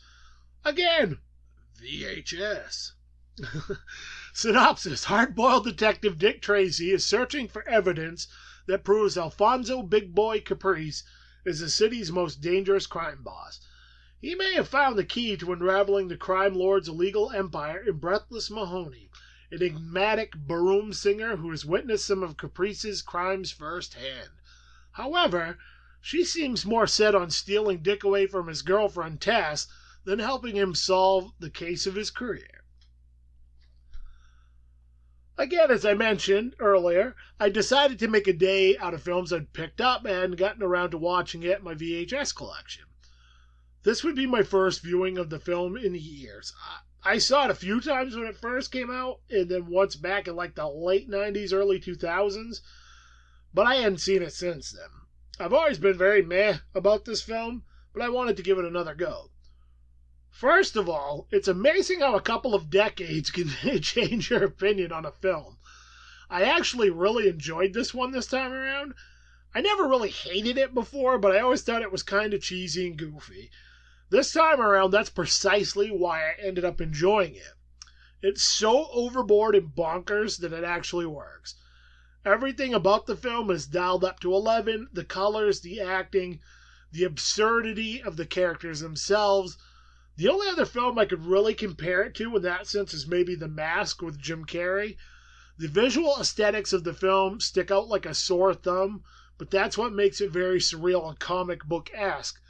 S3: Again, VHS. Synopsis. Hard-boiled detective Dick Tracy is searching for evidence that proves Alfonso Big Boy Caprice is the city's most dangerous crime boss. He may have found the key to unraveling the crime lord's illegal empire in Breathless Mahoney, an enigmatic ballroom singer who has witnessed some of Caprice's crimes firsthand. However, she seems more set on stealing Dick away from his girlfriend Tess than helping him solve the case of his career. Again, as I mentioned earlier, I decided to make a day out of films I'd picked up and gotten around to watching it in my VHS collection. This would be my first viewing of the film in years. I saw it a few times when it first came out, and then once back in like the late 90s, early 2000s, but I hadn't seen it since then. I've always been very meh about this film, but I wanted to give it another go. First of all, it's amazing how a couple of decades can change your opinion on a film. I actually really enjoyed this one this time around. I never really hated it before, but I always thought it was kind of cheesy and goofy. This time around, that's precisely why I ended up enjoying it. It's so overboard and bonkers that it actually works. Everything about the film is dialed up to 11. The colors, the acting, the absurdity of the characters themselves. The only other film I could really compare it to in that sense is maybe The Mask with Jim Carrey. The visual aesthetics of the film stick out like a sore thumb, but that's what makes it very surreal and comic book-esque.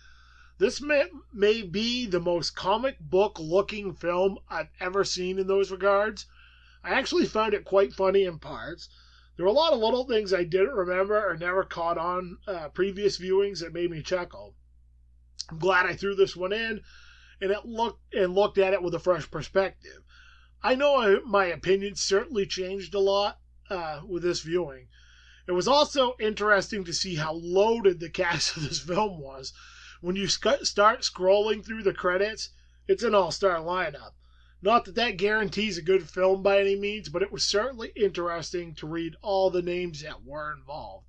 S3: This may be the most comic book looking film I've ever seen in those regards. I actually found it quite funny in parts. There were a lot of little things I didn't remember or never caught on previous viewings that made me chuckle. I'm glad I threw this one in and looked at it with a fresh perspective. I know my opinion certainly changed a lot with this viewing. It was also interesting to see how loaded the cast of this film was. When you start scrolling through the credits, it's an all-star lineup. Not that that guarantees a good film by any means, but it was certainly interesting to read all the names that were involved.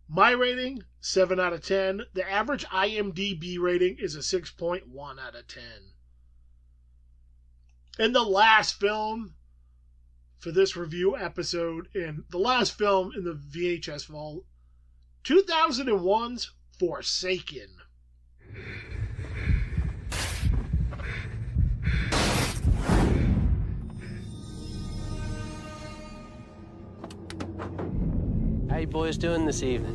S3: My rating, 7 out of 10. The average IMDb rating is a 6.1 out of 10. And the last film for this review episode, and the last film in the VHS vault, 2001's Forsaken.
S6: How you boys doing this evening?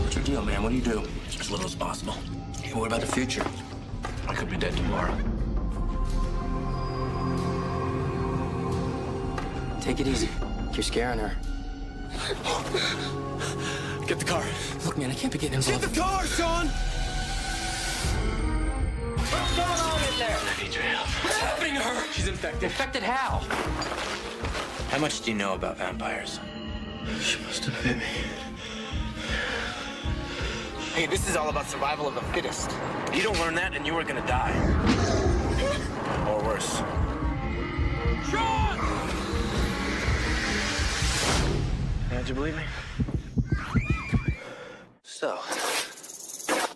S7: What's your deal, man? What do you do? As little as possible. Hey, what about the future? I could be dead tomorrow.
S6: Take it easy. You're scaring her.
S7: Get the car. Look, man, I can't be getting involved. Get the car, Sean!
S6: What's going on in there?
S7: I need your help. What's happening to her? She's infected.
S6: Infected how?
S7: How much do you know about vampires? She must have bit me. Hey, this is all about survival of the fittest. You don't learn that and you are gonna die. Or worse.
S6: Sean!
S7: How'd you believe me?
S6: So,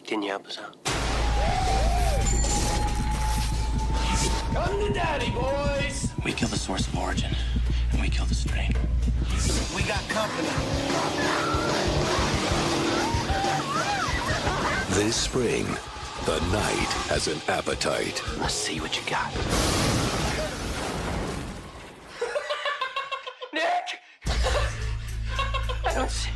S6: can you help us out?
S7: Come to daddy, boys! We kill the source of origin, and we kill the strain. We got company.
S17: This spring, the night has an appetite.
S6: Let's see what you got.
S7: Nick!
S6: I don't see.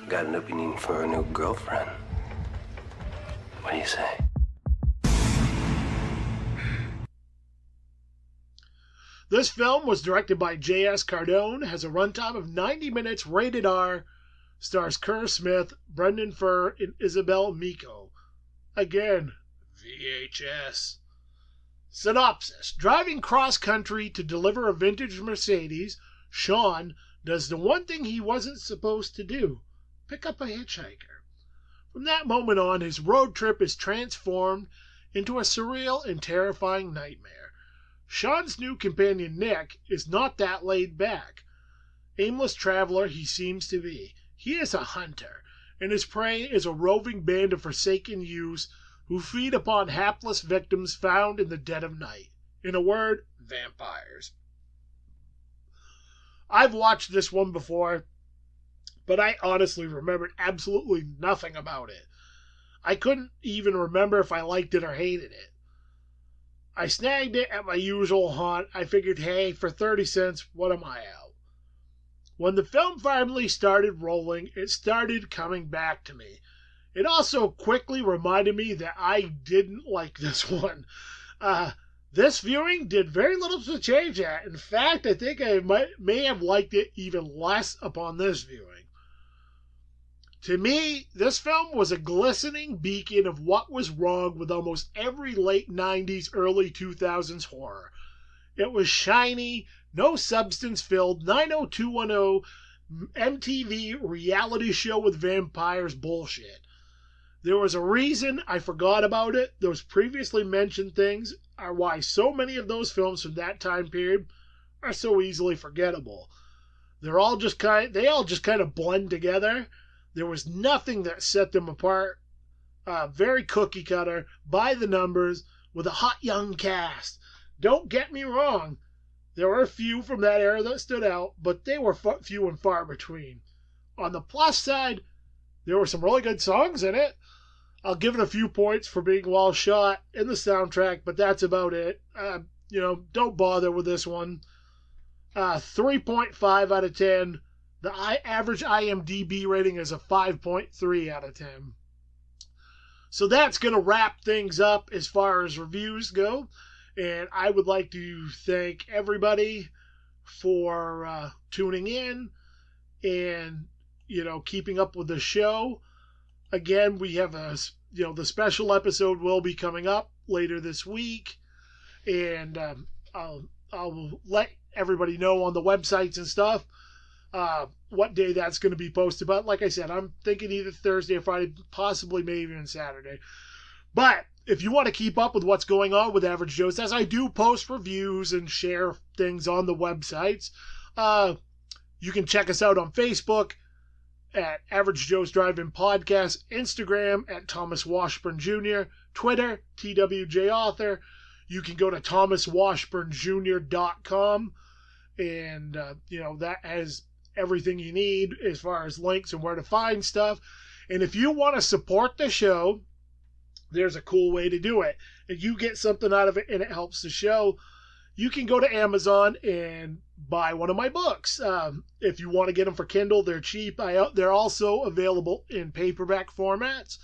S6: Got an opening for a new girlfriend. What do you say?
S3: This film was directed by J.S. Cardone, has a runtime of 90 minutes, rated R, stars Kerr Smith, Brendan Furr, and Isabel Miko. Again, VHS. Synopsis. Driving cross-country to deliver a vintage Mercedes, Sean does the one thing he wasn't supposed to do, pick up a hitchhiker. From that moment on, his road trip is transformed into a surreal and terrifying nightmare. Sean's new companion, Nick, is not that laid back. Aimless traveler he seems to be. He is a hunter, and his prey is a roving band of forsaken youths who feed upon hapless victims found in the dead of night. In a word, vampires. I've watched this one before, but I honestly remembered absolutely nothing about it. I couldn't even remember if I liked it or hated it. I snagged it at my usual haunt. I figured, hey, for 30 cents, what am I out? When the film finally started rolling, it started coming back to me. It also quickly reminded me that I didn't like this one. This viewing did very little to change that. In fact, I think I may have liked it even less upon this viewing. To me, this film was a glistening beacon of what was wrong with almost every late 90s, early 2000s horror. It was shiny, no substance-filled 90210 MTV reality show with vampires bullshit. There was a reason I forgot about it. Those previously mentioned things are why so many of those films from that time period are so easily forgettable. They all just kind of blend together. There was nothing that set them apart. Very cookie cutter, by the numbers, with a hot young cast. Don't get me wrong. There were a few from that era that stood out, but they were few and far between. On the plus side, there were some really good songs in it. I'll give it a few points for being well shot in the soundtrack, but that's about it. Don't bother with this one. 3.5 out of 10. The average IMDb rating is a 5.3 out of 10. So that's going to wrap things up as far as reviews go. And I would like to thank everybody for tuning in and, keeping up with the show. Again, we have the special episode will be coming up later this week. And I'll let everybody know on the websites and stuff what day that's going to be posted. But like I said, I'm thinking either Thursday or Friday, possibly maybe even Saturday. But if you want to keep up with what's going on with Average Joe's, as I do post reviews and share things on the websites, you can check us out on Facebook at Average Joe's Drive-In Podcast, Instagram at Thomas Washburn Jr., Twitter, TWJ Author. You can go to thomaswashburnjr.com, and, that has everything you need as far as links and where to find stuff. And if you want to support the show, there's a cool way to do it. And you get something out of it and it helps the show. You can go to Amazon and buy one of my books. If you want to get them for Kindle, they're cheap. They're also available in paperback formats.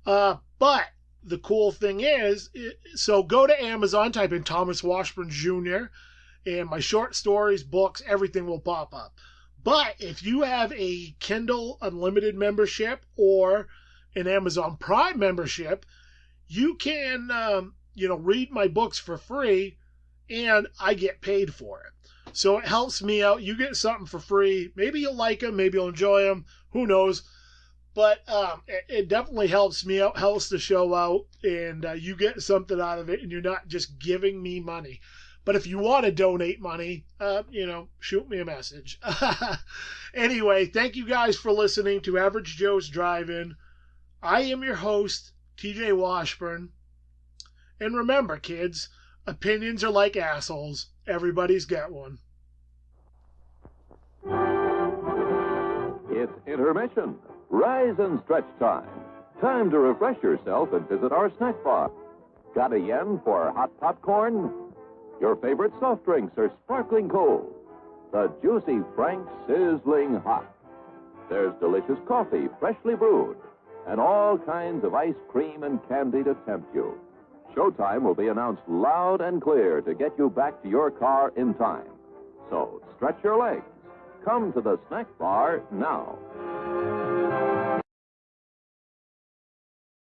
S3: But the cool thing is, so go to Amazon, type in Thomas Washburn Jr., and my short stories, books, everything will pop up. But if you have a Kindle Unlimited membership or an Amazon Prime membership, you can, read my books for free, and I get paid for it. So it helps me out. You get something for free. Maybe you'll like them. Maybe you'll enjoy them. Who knows? But it definitely helps me out, helps the show out, and you get something out of it, and you're not just giving me money. But if you want to donate money, shoot me a message. Anyway, thank you guys for listening to Average Joe's Drive-In. I am your host, TJ Washburn. And remember, kids, opinions are like assholes. Everybody's got one.
S8: It's intermission. Rise and stretch time. Time to refresh yourself and visit our snack bar. Got a yen for hot popcorn? Your favorite soft drinks are sparkling cold. The juicy Frank's sizzling hot. There's delicious coffee, freshly brewed, and all kinds of ice cream and candy to tempt you. Showtime will be announced loud and clear to get you back to your car in time. So stretch your legs. Come to the snack bar now.